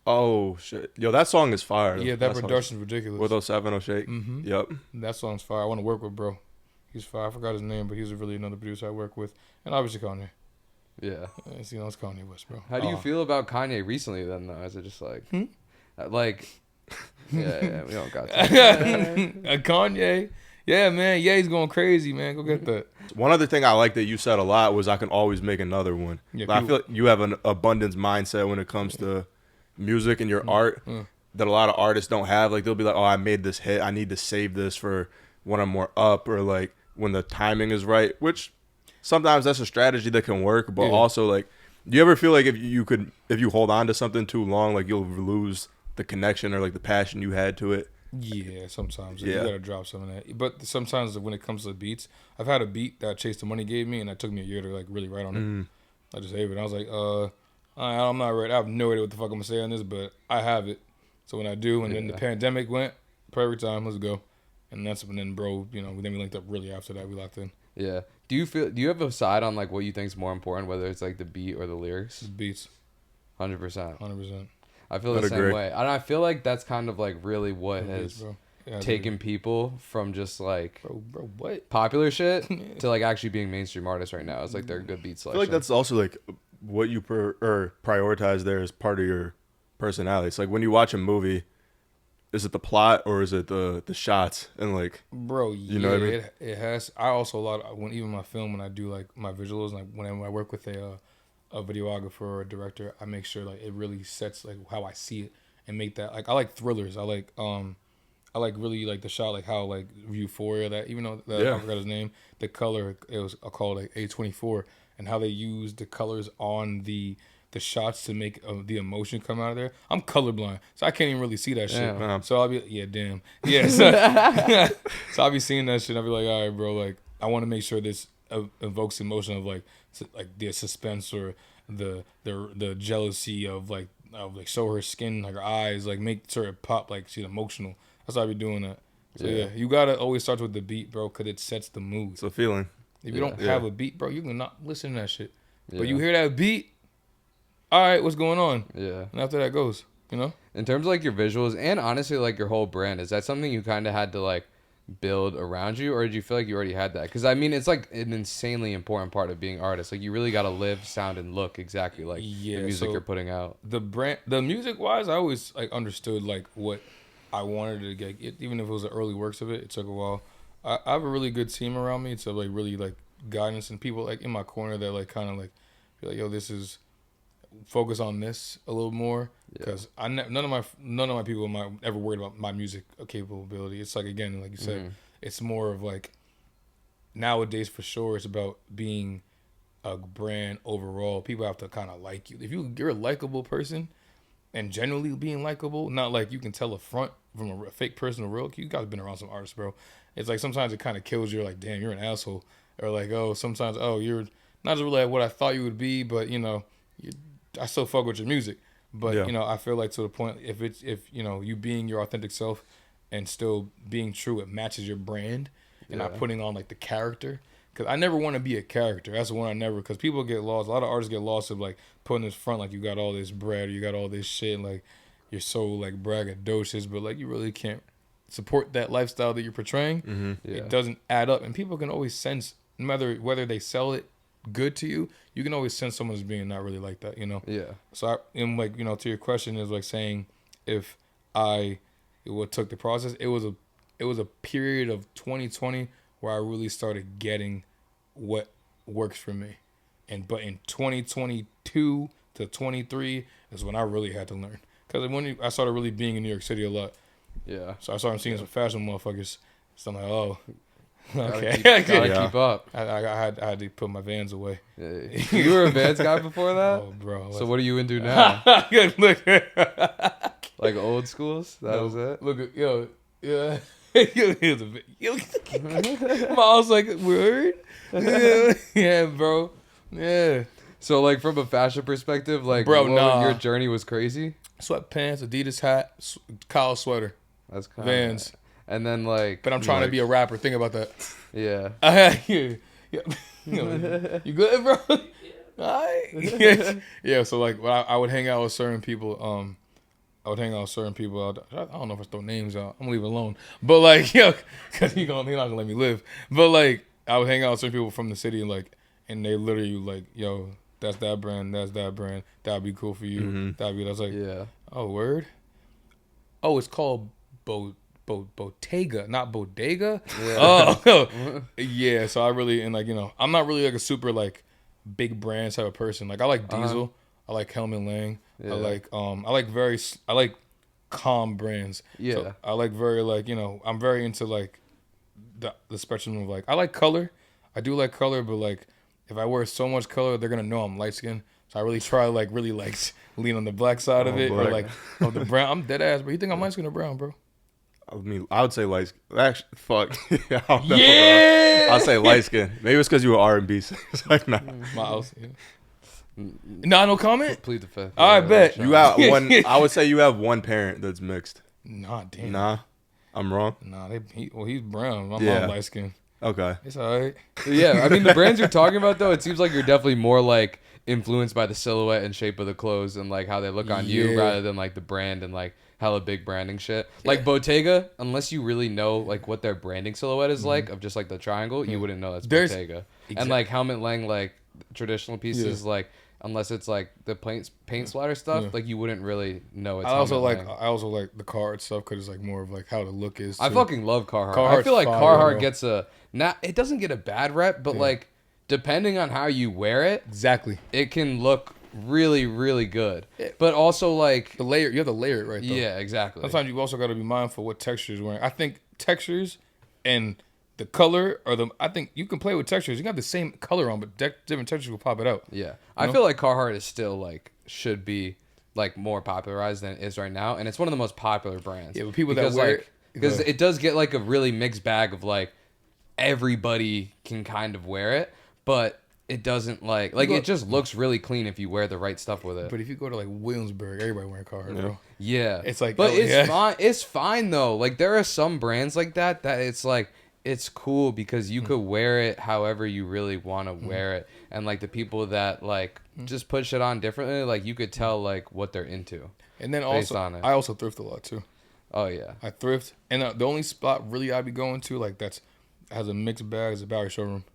Oh shit, yo, that song is fire. Yeah, that production's ridiculous. With 07 Shake. Mm-hmm. Yep. That song's fire. I want to work with bro. He's fire. I forgot his name, but he's really another producer I work with, and obviously Kanye. Yeah. It's Kanye West, bro. How do you feel about Kanye recently then, though? Is it just like, like, yeah, we don't got to. Kanye. Yeah, man. Yeah, he's going crazy, man. Go get that. One other thing I like that you said a lot was I can always make another one. Yeah, I feel like you have an abundance mindset when it comes to music and your art that a lot of artists don't have. Like, they'll be like, oh, I made this hit. I need to save this for when I'm more up, or like when the timing is right, which sometimes that's a strategy that can work. But also, like, do you ever feel like if you hold on to something too long, like you'll lose the connection or like the passion you had to it? Yeah, sometimes. You gotta drop some of that. But sometimes when it comes to beats, I've had a beat that Chase the Money gave me, and that took me a year to like really write on it. I just saved it. I was like, I'm not ready. I have no idea what the fuck I'm gonna say on this, but I have it. So when I do, and then the pandemic went, perfect time, let's go. And that's when then, bro, then we linked up really after that. We locked in. Yeah. Do you have a side on like what you think is more important, whether it's like the beat or the lyrics? Beats. 100%. 100%. I feel the same way. And I feel like that's kind of like really what has taken people from just like bro, what? Popular shit to like actually being mainstream artists right now. It's like they're good beat selection. I feel like that's also like what you prioritize there as part of your personality. It's like when you watch a movie, is it the plot or is it the shots? And like, bro, you know what I mean? It has. I also even my film, when I do like my visuals, like when I work with a videographer or a director, I make sure like it really sets like how I see it and make that like I like thrillers. I like really like the shot, like how like Euphoria, that even though I forgot his name, the color, it was called like A24, and how they use the colors on the shots to make the emotion come out of there. I'm colorblind, so I can't even really see that shit. So I'll be so I'll be seeing that shit. I'll be like, all right, bro, like I want to make sure this evokes emotion of like the suspense or the jealousy of like show her skin, like her eyes, like make sure it pop, like she's emotional. That's why I be doing that. So yeah, you gotta always start with the beat, bro, cause it sets the mood. It's a feeling. If you don't have a beat, bro, you can not listen to that shit. But you hear that beat, all right, what's going on? Yeah. And after that goes, In terms of like your visuals and honestly like your whole brand, is that something you kind of had to like build around you, or did you feel like you already had that? Because I mean, it's like an insanely important part of being artist. Like you really got to live, sound, and look exactly like the music you're putting out. The music wise, I always like understood like what I wanted to get, even if it was the early works of it. It took a while. I have a really good team around me to like really like guidance, and people like in my corner that like kind of like be like, yo, this is focus on this a little more, because none of my people might ever worried about my music capability. It's like, again, like you said, it's more of like nowadays for sure it's about being a brand overall. People have to kind of like you. If you're a likable person and generally being likable, not like you can tell a front from a fake person or real. You guys have been around some artists, bro. It's like sometimes it kind of kills you. You're like, damn, you're an asshole, or like, oh, sometimes, oh, you're not really like what I thought you would be, but I still fuck with your music. But I feel like to the point, if you being your authentic self and still being true, it matches your brand and not putting on like the character. Because I never want to be a character. That's the one I never. Because people get lost. A lot of artists get lost of like putting this front like you got all this bread, or you got all this shit, and like you're so like braggadocious, but like you really can't support that lifestyle that you're portraying. It doesn't add up, and people can always sense no matter whether they sell it good to you, you can always sense someone's being not really like that, you know? Yeah. So I am like, you know, to your question is like saying if what took the process, it was a period of 2020 where I really started getting what works for me. But in 2022 to 23 is when I really had to learn. Because I started really being in New York City a lot. Yeah. So I started seeing some fashion motherfuckers. So I'm like, oh, okay. Gotta keep up. I had to put my Vans away. Yeah. You were a Vans guy before that? Oh, bro. So what are you into now? Look. Like old schools? That was it? Look at, yo, yeah. Here's a bit. I was like, word? Yeah, bro. Yeah. So like from a fashion perspective, like bro, your journey was crazy? Sweatpants, Adidas hat, collar sweater. That's kind Vans. And then like... But I'm trying to be a rapper. Think about that. Yeah. You good, bro? Alright. Yeah, so like I would hang out with certain people. I don't know if I throw names out. I'm gonna leave it alone. But like, yo, cause he not gonna let me live. But like, I would hang out with certain people from the city and they literally like, yo, that's that brand, that'd be cool for you. Mm-hmm. That's like, Yeah. oh, word. Oh, it's called Bottega, not Bodega. Yeah. Oh, yeah. So I really and like, you know, I'm not really like a super like big brand type of person. Like I like Diesel, I like Helmut Lang. Yeah. I like calm brands. Yeah. So I like very like, you know, I'm very into like the spectrum of like, I like color. I do like color, but like if I wear so much color, they're gonna know I'm light skinned. So I really try to like really like lean on the black side of it or like of the brown. I'm dead ass, but you think I'm light skinned or brown, bro? I mean, I would say light skin. Actually, fuck. I don't know, Yeah. I'll say light skin. Maybe it's because you were R&B. It's like, nah. My house. Yeah. Nah, no comment. Plead the fifth. I bet You have one. I would say you have one parent that's mixed. Nah, damn. Nah, I'm wrong. Nah, he's brown. My Yeah. mom light skin. Okay. It's alright. Yeah, I mean the brands you're talking about though, it seems like you're definitely more like influenced by the silhouette and shape of the clothes and like how they look on you rather than like the brand and like hella big branding shit. Like Bottega, unless you really know like what their branding silhouette is like of just like the triangle, you wouldn't know that's Bottega. And like Helmut Lang, like traditional pieces, like unless it's like the paint splatter stuff, like you wouldn't really know it's I also Helmut Lang. like the Carhartt stuff because it's like more of like how the look is. I too. fucking love Carhartt. I Carhartt's feel like fire, Carhartt bro. gets it doesn't get a bad rep, but like depending on how you wear it, Exactly. it can look really, really good. But also like The layer, you have to layer it right though. yeah, exactly. Sometimes you also got to be mindful what textures you're wearing. I think textures and the color I think you can play with textures. You can have the same color on, but different textures will pop it out. Yeah. I feel like Carhartt is still like should be like more popularized than it is right now, and it's one of the most popular brands. Yeah, but people that wear it because it does get like a really mixed bag of like everybody can kind of wear it, but it doesn't like it just looks really clean if you wear the right stuff with it. But if you go to like Williamsburg, everybody wearing Carhartt, bro. Yeah. It's like, but it's yeah. fine. It's fine though. Like there are some brands like that it's like it's cool because you could wear it however you really want to wear it, and like the people that like just put shit on differently, like you could tell like what they're into. And then based also, on it. I also thrift a lot too. Oh yeah. I thrift, and the only spot really I be going to like has a mixed bag is a Bowery showroom.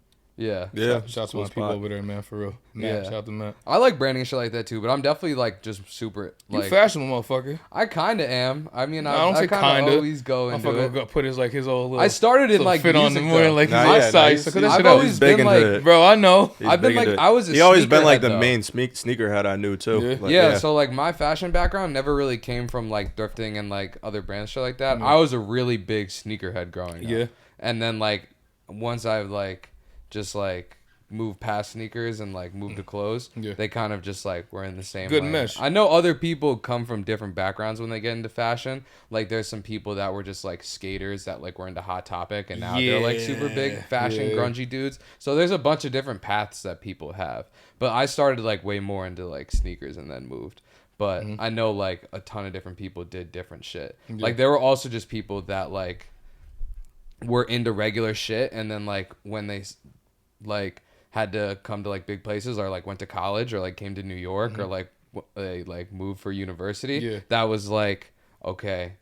Yeah. Yeah. Shout out to cool my people spot. over there, man, for real. Matt, Yeah. shout out to Matt. I like branding and shit like that too, but I'm definitely like just super You like fashionable motherfucker. I kind of am. I mean, I don't say kind kinda. of always go into it. Motherfucker put his like his old little. I started in little like fit on the music, morning though. like Nah, my yeah, size. he's- So that I've shit always He's big been into like, it. bro. I know. He's I've been big like, into it. I was a He always been like sneakerhead, the though. main sneakerhead I knew too. Yeah. Like, Yeah, so like my fashion background never really came from like thrifting and like other brands shit like that. I was a really big sneakerhead growing up. Yeah. And then like once I've like just like moved past sneakers and like moved to clothes, Yeah. they kind of just like were in the same Good lane. mesh. I know other people come from different backgrounds when they get into fashion. Like there's some people that were just like skaters that like were into Hot Topic and now they're like super big fashion grungy dudes. So there's a bunch of different paths that people have. But I started like way more into like sneakers and then moved. But I know like a ton of different people did different shit. Like there were also just people that like were into regular shit and then like when they like had to come to like big places or like went to college or like came to New York or like they like moved for university, that was like, okay,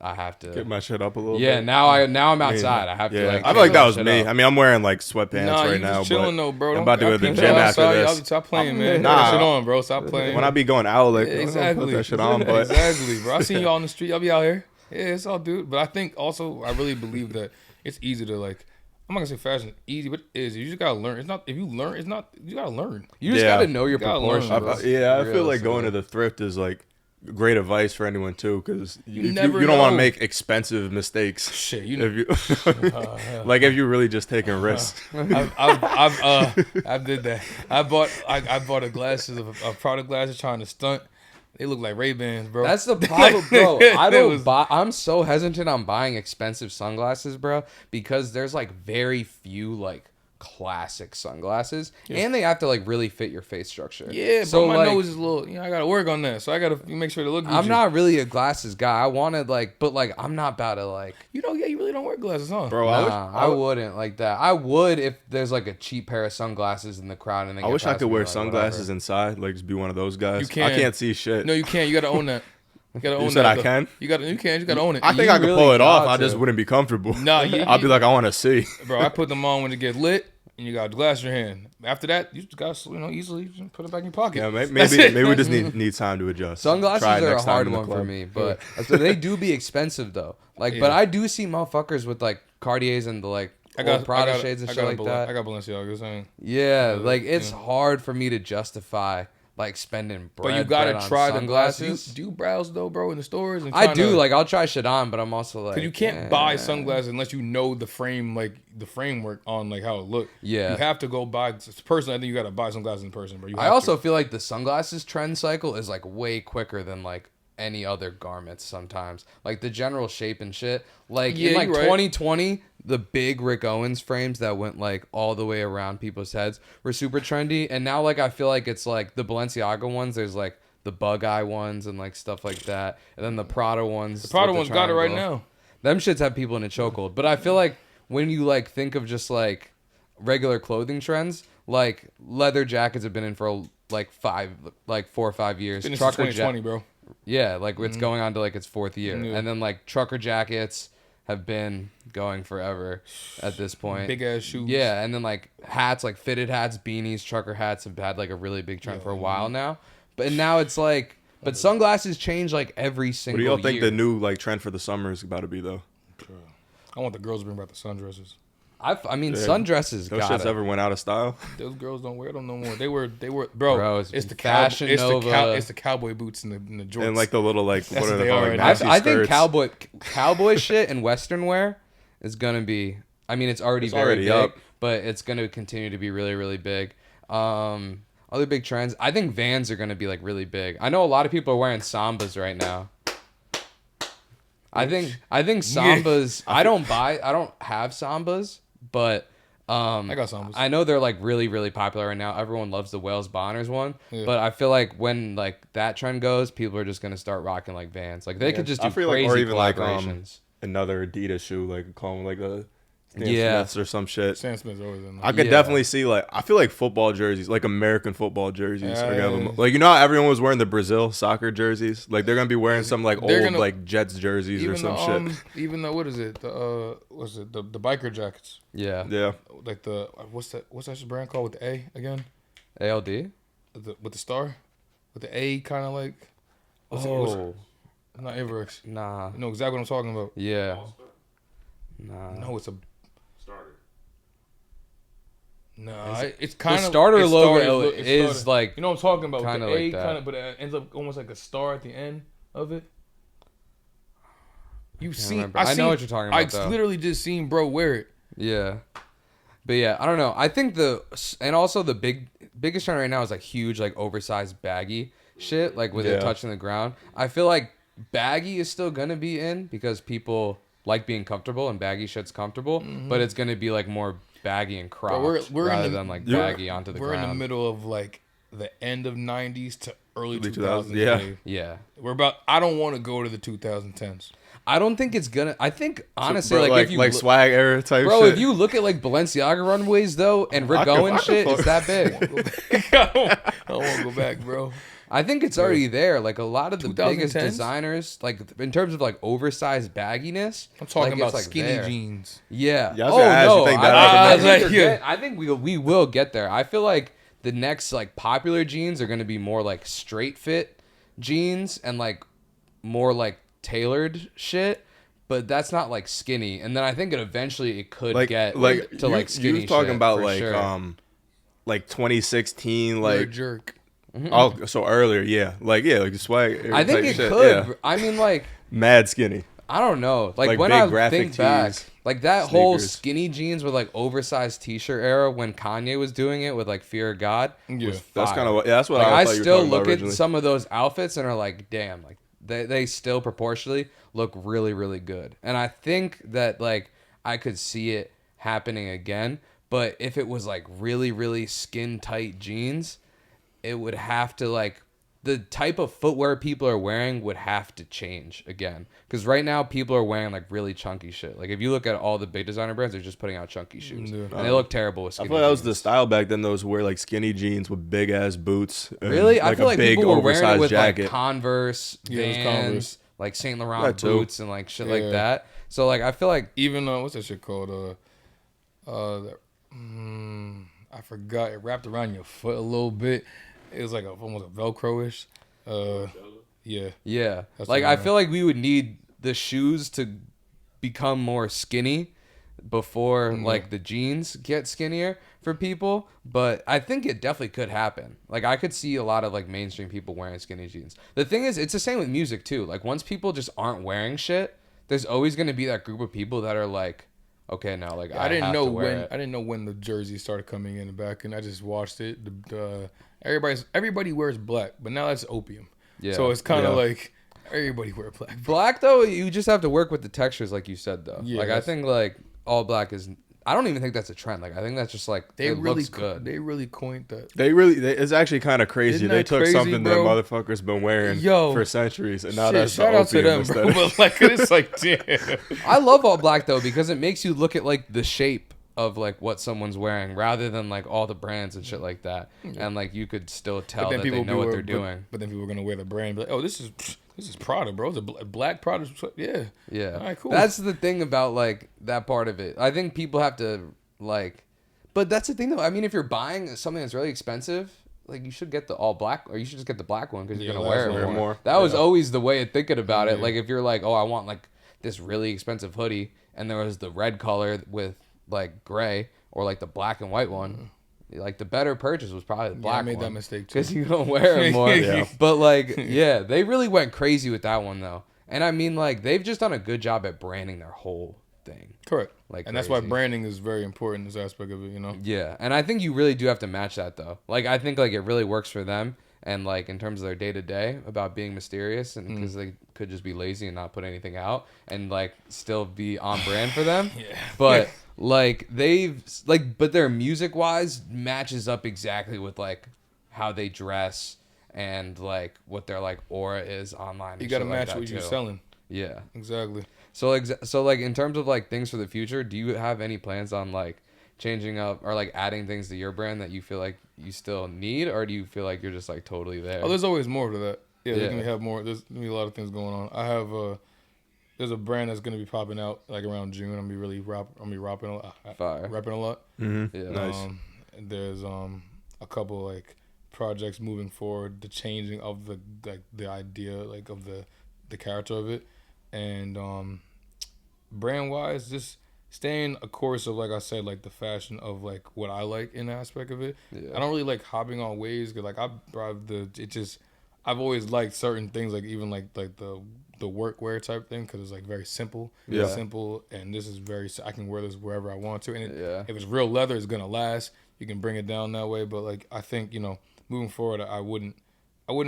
I have to get my shit up a little bit. Yeah, now I'm outside. I have to like. I feel like that was me. Up. I mean, I'm wearing like sweatpants right now. Just chilling though, bro. I'm about to go to the gym after this. Stop playing, man. Put that shit on, bro. Stop playing. When I be going out, like exactly, put that shit on. But exactly, bro. I seen y'all on the street. I'll be out here. Yeah, it's all dude. But I think also I really believe that it's easy to like. I'm not gonna say fashion easy, but it is. You just gotta learn. It's not if you learn. It's not. You gotta learn. You just gotta know your proportions. I feel like going to the thrift is like great advice for anyone too, because you don't want to make expensive mistakes. Shit, you know. If you like, if you're really just taking risks. I did that. I bought a glasses of a product glasses trying to stunt. They look like Ray-Bans, bro. That's the problem, bro. I'm so hesitant on buying expensive sunglasses, bro, because there's like very few like classic sunglasses, and they have to like really fit your face structure. Yeah, so my nose is a little. I gotta work on that. So I gotta make sure to look. I'm not really a glasses guy. I wanted like, but like I'm not about to like. You really don't wear glasses, huh? Bro, I wouldn't like that. I would if there's like a cheap pair of sunglasses in the crowd, and I wish I could wear sunglasses inside, like just be one of those guys. You can't. I can't see shit. No, you can't. You gotta own that. You gotta own you said that, I can? You gotta own it. I think I could pull it off. I just wouldn't be comfortable. No, I'll be like, I want to see. Bro, I put them on when it get lit, and you got the glass in your hand. After that, you just got easily put it back in your pocket. Yeah, maybe we just need time to adjust. Sunglasses are a hard one for me, but so they do be expensive though. Like, but I do see motherfuckers with like Cartiers and the like Prada shades and shit like that. I got Balenciaga saying. Yeah, like it's hard for me to justify like spending bread. But you gotta try the sunglasses. Do you browse though, bro, in the stores? And I do. Like I'll try shit on, but I'm also like, because you can't buy sunglasses unless you know the frame, like the framework on like how it look. Yeah, you have to go buy. Personally, I think you gotta buy sunglasses in person, bro. I also feel like the sunglasses trend cycle is like way quicker than like any other garments sometimes. Like the general shape and shit. Like in like 2020, the big Rick Owens frames that went like all the way around people's heads were super trendy. And now like I feel like it's like the Balenciaga ones, there's like the bug eye ones and like stuff like that. And then the Prada ones. The Prada ones got it right now. Them shits have people in a chokehold. But I feel like when you like think of just like regular clothing trends, like leather jackets have been in for like 4 or 5 years. It's 2020, bro. Yeah, like it's going on to like its 4th year. Yeah. And then like trucker jackets have been going forever at this point. Big ass shoes. Yeah, and then like hats, like fitted hats, beanies, trucker hats have had like a really big trend for a while now. But now it's like, but sunglasses change like every single year. What do y'all think the new like trend for the summer is about to be though? I want the girls to bring back the sundresses. I mean, sundresses. Those shits ever went out of style. Those girls don't wear them no more. They were, bro. It's the Fashion Nova. It's the cowboy boots and the jorts. And like the little like what are they called? Like I think cowboy shit and Western wear is gonna be. I mean, it's already very big, up, but it's gonna continue to be really, really big. Other big trends. I think Vans are gonna be like really big. I know a lot of people are wearing Sambas right now. I think Sambas. I don't have Sambas. But I got Sambas. I know they're like really, really popular right now. Everyone loves the Wales Bonners one. Yeah. But I feel like when like that trend goes, people are just gonna start rocking like Vans. Like they could just do crazy or even collaborations. Like another Adidas shoe, like call them like a Stan Smiths or some shit. Stan Smith's always in there. I could definitely see like I feel like football jerseys, like American football jerseys, are gonna have like you know how everyone was wearing the Brazil soccer jerseys, like they're gonna be wearing some like old like Jets jerseys or some shit. Even though what is it? The biker jackets? Yeah. Like the what's that brand called with the A again? ALD. With the star, with the A kind of like. What's not Averex. Nah. You know exactly what I'm talking about. Yeah. Nah. No, it's a starter. No, it's kind of the starter logo is like you know what I'm talking about. Kind of the like A that. kind of, but it ends up almost like a star at the end of it. I know what you're talking about. I literally just seen bro wear it. Yeah, but yeah, I don't know. I think also the biggest trend right now is like huge, like oversized baggy shit, like with it touching the ground. I feel like baggy is still gonna be in because people like being comfortable and baggy shit's comfortable, but it's gonna be like more baggy and cropped rather than like baggy onto the ground. We're in the middle of like the end of 90s to early 2000s. Yeah. I don't want to go to the 2010s. I don't think it's gonna. I think honestly, bro, like if you swag era type bro, shit. if you look at like Balenciaga runways though, and Rick Owens shit, it's that big. I don't want to go back, bro. I think it's already there. Like a lot of the biggest designers, like in terms of like oversized bagginess. I'm talking like, about like skinny there. jeans. Yeah. I was gonna ask, you think that I think we will get there. I feel like the next like popular jeans are gonna be more like straight fit jeans and like more like tailored shit, but that's not like skinny. And then I think it could get to like skinny. You was talking shit, about like 2016, You're a like jerk. oh, so earlier, like swag. I think it shit, could. yeah. I mean, like mad skinny. I don't know. Like when big I graphic think back, tees, like that whole sneakers. skinny jeans with like oversized t-shirt era when Kanye was doing it with like Fear of God. Yeah, was That's fire. kind of that's what Like, I I thought you were still talking about look at originally. some of those outfits and are like, damn, like they still proportionally look really, really good. And I think that like I could see it happening again. But if it was like really, really skin tight jeans, it would have to like the type of footwear people are wearing would have to change again. Because right now people are wearing like really chunky shit. Like if you look at all the big designer brands, they're just putting out chunky shoes. And they look terrible with I skinny feel like that was jeans. the style back then. Those wear like skinny jeans with big ass boots. And Really? I like feel a like big people were wearing it oversized with jacket. like Converse, Yeah, it was Vans, Converse. like Saint Laurent That too. boots and like shit like that. So like I feel like Even what's that shit called? I forgot. It wrapped around your foot a little bit. It was like almost a Velcro-ish. Yeah. That's like what I feel like we would need the shoes to become more skinny before like the jeans get skinnier for people, but I think it definitely could happen. Like I could see a lot of like mainstream people wearing skinny jeans. The thing is, it's the same with music too. Like once people just aren't wearing shit, there's always going to be that group of people that are like, okay, now like I didn't have know to wear when it. I didn't know when the jerseys started coming in the back, and I just watched it. Everybody wears black, but now that's opium. Yeah. So it's kind of like everybody wear black. Black though, you just have to work with the textures, like you said though. Yeah, like I think like all black is. I don't even think that's a trend. Like I think that's just like it looks good. They really coined that. It's actually kind of crazy. Isn't They that took crazy, something bro? that motherfuckers been wearing for centuries, and now that's shout the out to opium them, bro. aesthetic. But like it's like damn. I love all black though because it makes you look at like the shape of like what someone's wearing rather than like all the brands and shit like that. And like you could still tell that they know what they're doing. But then people are gonna wear the brand and be like, oh, this is Prada, bro. It's a black Prada. Yeah. Yeah. All right, cool. That's the thing about like that part of it. I think people have to like, but that's the thing though. I mean, if you're buying something that's really expensive, like you should get the all black, or you should just get the black one because you're gonna wear it more. That was always the way of thinking about it. Like if you're like, oh, I want like this really expensive hoodie, and there was the red color with like gray, or like the black and white one. Like the better purchase was probably the black one. I made that mistake too. Because you don't wear it more. But like, yeah, they really went crazy with that one though. And I mean, like, they've just done a good job at branding their whole thing. Correct. Like, and that's why branding is very important, this aspect of it, you know? Yeah. And I think you really do have to match that though. Like, I think like it really works for them. And like in terms of their day to day about being mysterious, and because they could just be lazy and not put anything out and like still be on brand for them. But like but their music wise matches up exactly with like how they dress and like what their like aura is online. You got to match what you're selling. Yeah, exactly. So like in terms of like things for the future, do you have any plans on like changing up or like adding things to your brand that you feel like you still need, or do you feel like you're just like totally there? Oh, there's always more to that. Yeah, there's gonna have more. There's gonna be a lot of things going on. I have there's a brand that's gonna be popping out like around June. I'm gonna be rapping a lot. Rapping a lot. Mm-hmm. Yeah. Nice. There's a couple like projects moving forward, the changing of the idea like of the character of it, and brand wise, just staying a course of, like I said, like the fashion of like what I like in the aspect of it. I don't really like hopping on waves because like I've always liked certain things, like even like the workwear type thing, because it's like very simple. Simple, and this is I can wear this wherever I want to, and if it's real leather, it's gonna last. You can bring it down that way, but like I think, you know, moving forward, I wouldn't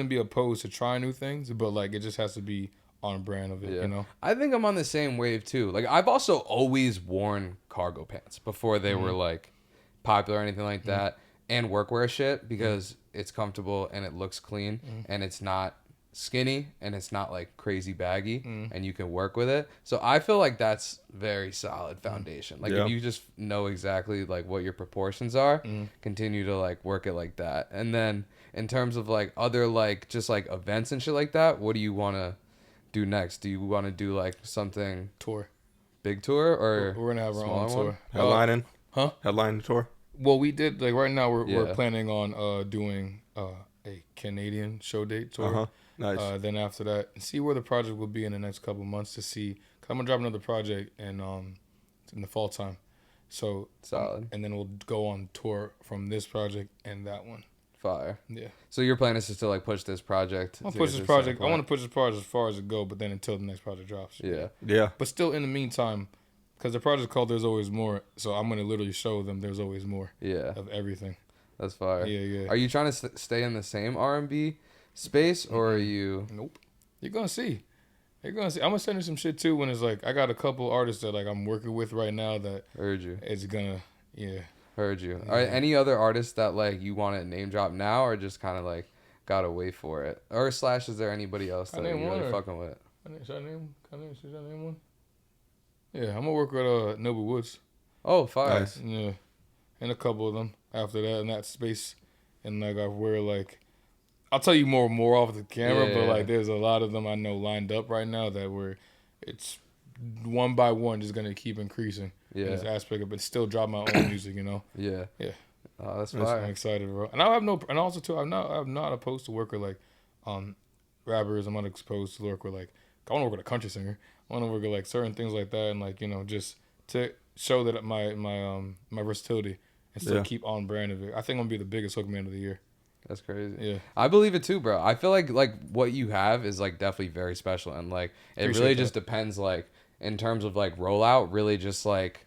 be opposed to trying new things, but like it just has to be on brand of it, you know? I think I'm on the same wave too. Like I've also always worn cargo pants before they were like popular or anything like that. and workwear shit because it's comfortable and it looks clean and it's not skinny and it's not like crazy baggy and you can work with it. So I feel like that's very solid foundation. Like if you just know exactly like what your proportions are, continue to like work it like that. And then in terms of like other like just like events and shit like that, what do you want to do next? Do you want to do like something big tour or we're gonna have our own tour headlining? Huh? Headlining tour? Well, we did like right now we're planning on doing a Canadian show date tour. Nice. Then after that, see where the project will be in the next couple of months to see. Cause I'm gonna drop another project in the fall time, so solid. And then we'll go on tour from this project and that one. Fire. Yeah. So your plan is to still like push this project. I want to push this project as far as it go, but then until the next project drops. Yeah. Yeah. But still, in the meantime, because the project's called "There's Always More," so I'm gonna literally show them there's always more. Yeah. Of everything. That's fire. Yeah. Are you trying to stay in the same R&B space, or are you? Nope. You're gonna see. I'm gonna send you some shit too. When it's like I got a couple artists that like I'm working with right now that Heard you. It's gonna Heard you. Yeah. Are any other artists that like you want to name drop now, or just kind of like gotta wait for it, or / is there anybody else that you're really fucking with? Should I name one? Yeah, I'm gonna work with Noble Woods. Oh, fire. Nice. Yeah, and a couple of them after that in that space, and like where like I'll tell you more off the camera, but like there's a lot of them I know lined up right now that it's one by one just gonna keep increasing. Yeah. In this aspect of, but still drop my own music, you know. Yeah. Oh, that's I'm fire. excited, bro. And also too, I'm not opposed to work with like rappers. I'm not opposed to work with like I want to work with a country singer. I want to work with like certain things like that, and like just to show that my versatility and still keep on brand of it. I think I'm gonna be the biggest hook man of the year. That's crazy. Yeah, I believe it too, bro. I feel like what you have is like definitely very special, and like it really just depends like in terms of like rollout, really just like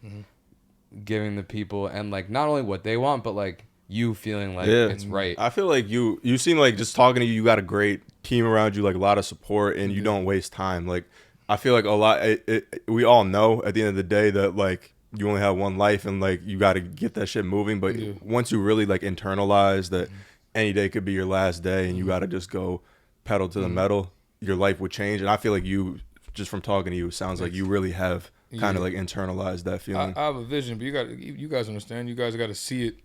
giving the people and like not only what they want, but like you feeling like it's right. I feel like you seem like just talking to you got a great team around you, like a lot of support, and you don't waste time. Like I feel like a lot. We all know at the end of the day that like you only have one life, and like you got to get that shit moving. But once you really like internalize that any day could be your last day, and you got to just go pedal to the metal, your life would change. And I feel like you, just from talking to you, it sounds like you really have kind of like internalized that feeling. I have a vision, but you guys understand. You guys got to see it.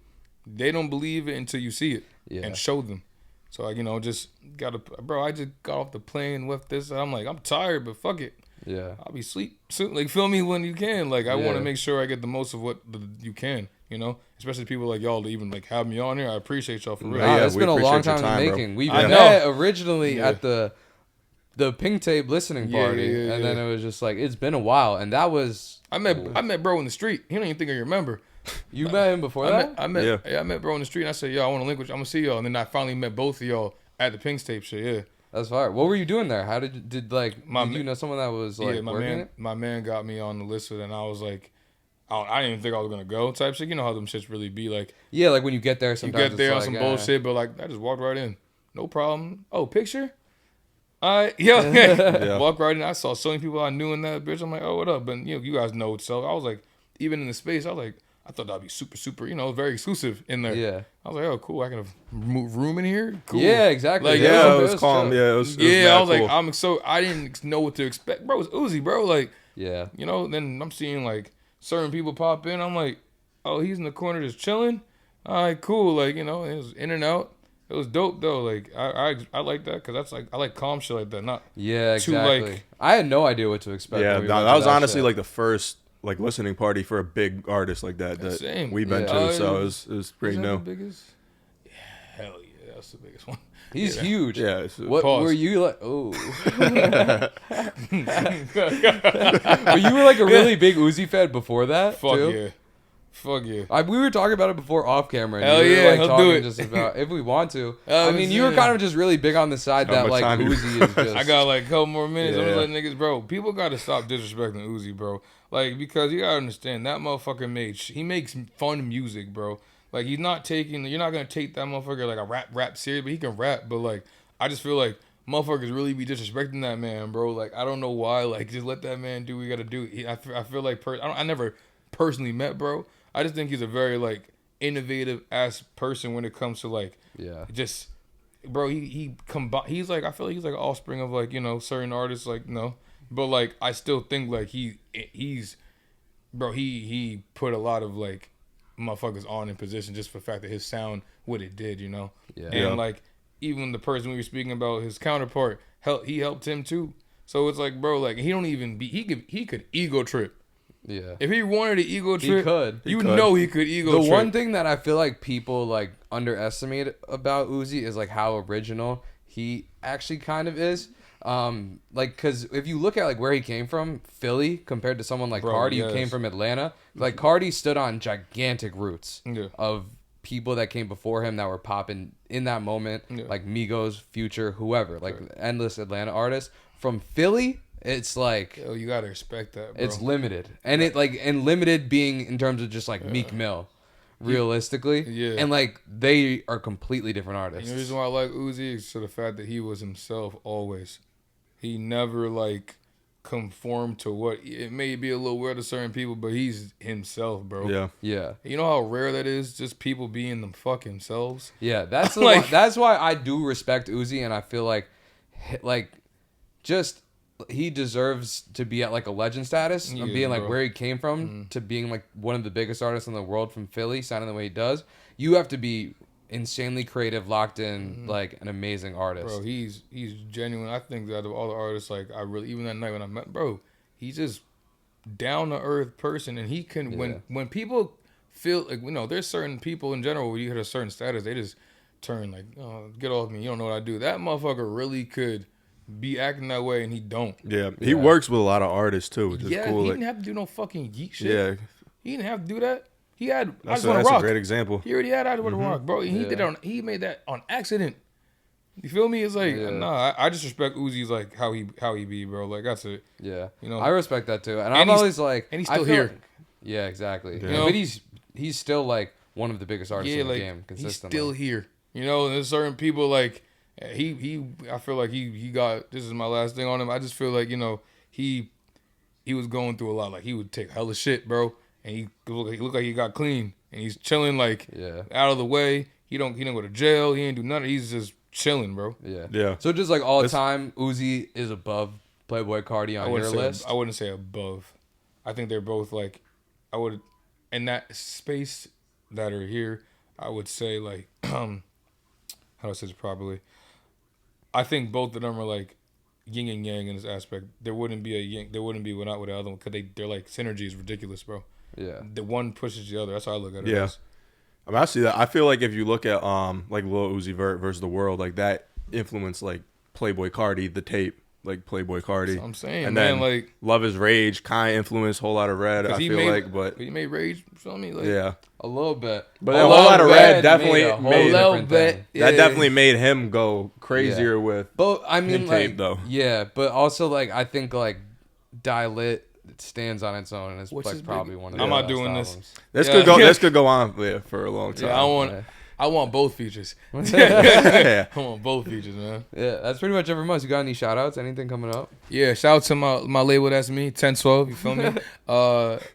They don't believe it until you see it and show them. So like just gotta, bro. I just got off the plane with this. I'm like, I'm tired, but fuck it. Yeah, I'll be sleep soon. Like, feel me when you can. Like, I want to make sure I get the most of what you can. Especially people like y'all to even like have me on here. I appreciate y'all for real. It's been a long time in the making. We met originally at the Pink Tape listening party, and then it was just like it's been a while, and that was I met bro in the street. He don't even think I remember. You met him before that? I met bro in the street, and I said, yo, I want to link with you. I'm gonna see y'all, and then I finally met both of y'all at the Pink Tape shit. Yeah, that's fire. What were you doing there? How did you know someone that was like my man got me on the list, and I was like, I didn't even think I was gonna go type shit. You know how them shits really be like. Yeah, like when you get there, sometimes you get there on some bullshit, but like I just walked right in, no problem. Oh, picture. Walk right in. I saw so many people I knew in that bitch. I'm like, oh, what up? But you guys know it. So I was like, even in the space, I was like, I thought that'd be super, super, very exclusive in there. Yeah. I was like, oh, cool. I can have room in here. Cool. Yeah, exactly. Like, it was calm. Chill. Yeah, it was I was cool. like, I didn't know what to expect. Bro, it was Uzi, bro. Like, yeah. Then I'm seeing like certain people pop in. I'm like, oh, he's in the corner just chilling. All right, cool. Like, it was in and out. It was dope though. Like I like that because that's like I like calm shit like that. Not exactly. Too, like, I had no idea what to expect. Yeah, that was honestly like the first like listening party for a big artist like that we've been to. So it was pretty new. The biggest? Yeah, hell yeah, that's the biggest one. He's huge. Yeah. What were you like? Oh. Were you like a really big Uzi fan before that? Fuck yeah. We were talking about it before off camera. Hell yeah, he'll do it. Just about if we want to. I mean, you were kind of just really big on the side that like Uzi is just. I got like a couple more minutes. I'm just letting niggas, bro. People got to stop disrespecting Uzi, bro. Like because you gotta understand that motherfucker makes fun music, bro. Like you're not gonna take that motherfucker like a rap serious, but he can rap. But like I just feel like motherfuckers really be disrespecting that man, bro. Like I don't know why. Like just let that man do what he gotta do. I feel like I never personally met bro. I just think he's a very like innovative ass person when it comes to like just bro. He's like I feel like he's like an offspring of like certain artists like but like I still think like he's bro. He put a lot of like motherfuckers on in position just for the fact that his sound what it did and like even the person we were speaking about his counterpart he helped him too. So it's like bro like he don't even be he could ego trip. Yeah. If he wanted to ego trip, he could. He could ego trip. The one thing that I feel like people like underestimate about Uzi is like how original he actually kind of is. Like, cause if you look at like where he came from, Philly, compared to someone like Cardi who came from Atlanta, like Cardi stood on gigantic roots of people that came before him that were popping in that moment, like Migos, Future, whoever, like endless Atlanta artists. From Philly, it's like you gotta respect that, bro. It's limited, and limited being in terms of just like Meek Mill, realistically, and like they are completely different artists. The reason why I like Uzi is to the fact that he was himself always. He never like conformed to what it may be a little weird to certain people, but he's himself, bro. Yeah. You know how rare that is, just people being them fuck themselves. Yeah, that's like that's why I do respect Uzi, and I feel like just. He deserves to be at like a legend status of being like where he came from to being like one of the biggest artists in the world from Philly, sounding the way he does. You have to be insanely creative, locked in, like an amazing artist. Bro, he's genuine. I think that of all the artists, like I really even that night when I met, bro, he's just down to earth person, and he can when people feel like there's certain people in general when you hit a certain status, they just turn like, oh, get off me, you don't know what I do. That motherfucker really could be acting that way, and he don't. Yeah, he works with a lot of artists too, which is cool. He didn't have to do no fucking geek shit. Yeah, he didn't have to do that. He had that's I Just Wanna Rock. A great example. He already had I Just Wanna Rock, bro. And he did it on. He made that on accident. You feel me? It's like nah. I just respect Uzi's like how he be, bro. Like that's it. Yeah, I respect that too. And I'm always like, and he's still here. Like, yeah, exactly. Yeah. But he's still like one of the biggest artists in the game consistently. He's still here. And there's certain people like. I feel like he got this is my last thing on him. I just feel like he was going through a lot. Like he would take hella shit, bro, and he looked like he got clean, and he's chilling like out of the way. He don't go to jail. He ain't do nothing. He's just chilling, bro. Yeah. So just like all time, Uzi is above Playboi Carti on your list. I wouldn't say above. I think they're both like I would in that space that are here. I would say like how do I say this properly? I think both of them are like yin and yang in this aspect. There wouldn't be a yin. There wouldn't be without with the other one because they're like synergy is ridiculous, bro. Yeah. The one pushes the other. That's how I look at it. Yeah. I mean, I see that. I feel like if you look at like Lil Uzi Vert versus The World, like that influenced like Playboi Carti, the tape, like Playboi Carti. That's what I'm saying, and man. Then like Love Is Rage kind of influenced Whole Lot of Red. I feel like, but he made Rage. Feel me? Like, yeah, a little bit. But a Whole Lot of Red definitely made a little bit. That definitely made him go crazier with. But I mean, like, tape, though. Yeah, but also like I think like Die Lit stands on its own and it's like probably one of the I'm best not doing albums. This could go. This could go on for a long time. Yeah, I want both features. I want both features, man. Yeah, that's pretty much every month. You got any shout outs? Anything coming up? Yeah, shout out to my label, that's me, 1012, you feel me?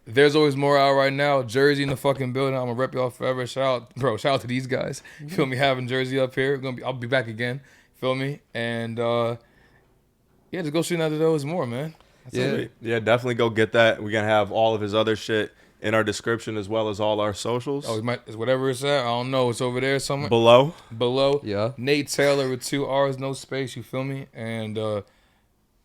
There's always more out right now. Jersey in the fucking building. I'm gonna rep y'all forever. Shout out to these guys. You feel me? Having Jersey up here. I'll be back again. Feel me? And just go shoot another those more, man. Yeah, definitely go get that. We're gonna have all of his other shit in our description as well as all our socials. Oh, it's whatever it's at. I don't know. It's over there somewhere. Below. Yeah. NateTaylorr with 2 R's, no space. You feel me? And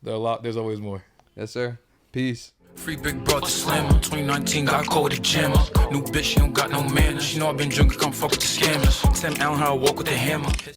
there's always more. Yes, sir. Peace. Free big brother Slim. 2019 got cold at the gym. New bitch, she don't got no manners. She know I been drinking, come fuck with the scammers. Tim Allen, how I walk with the hammer.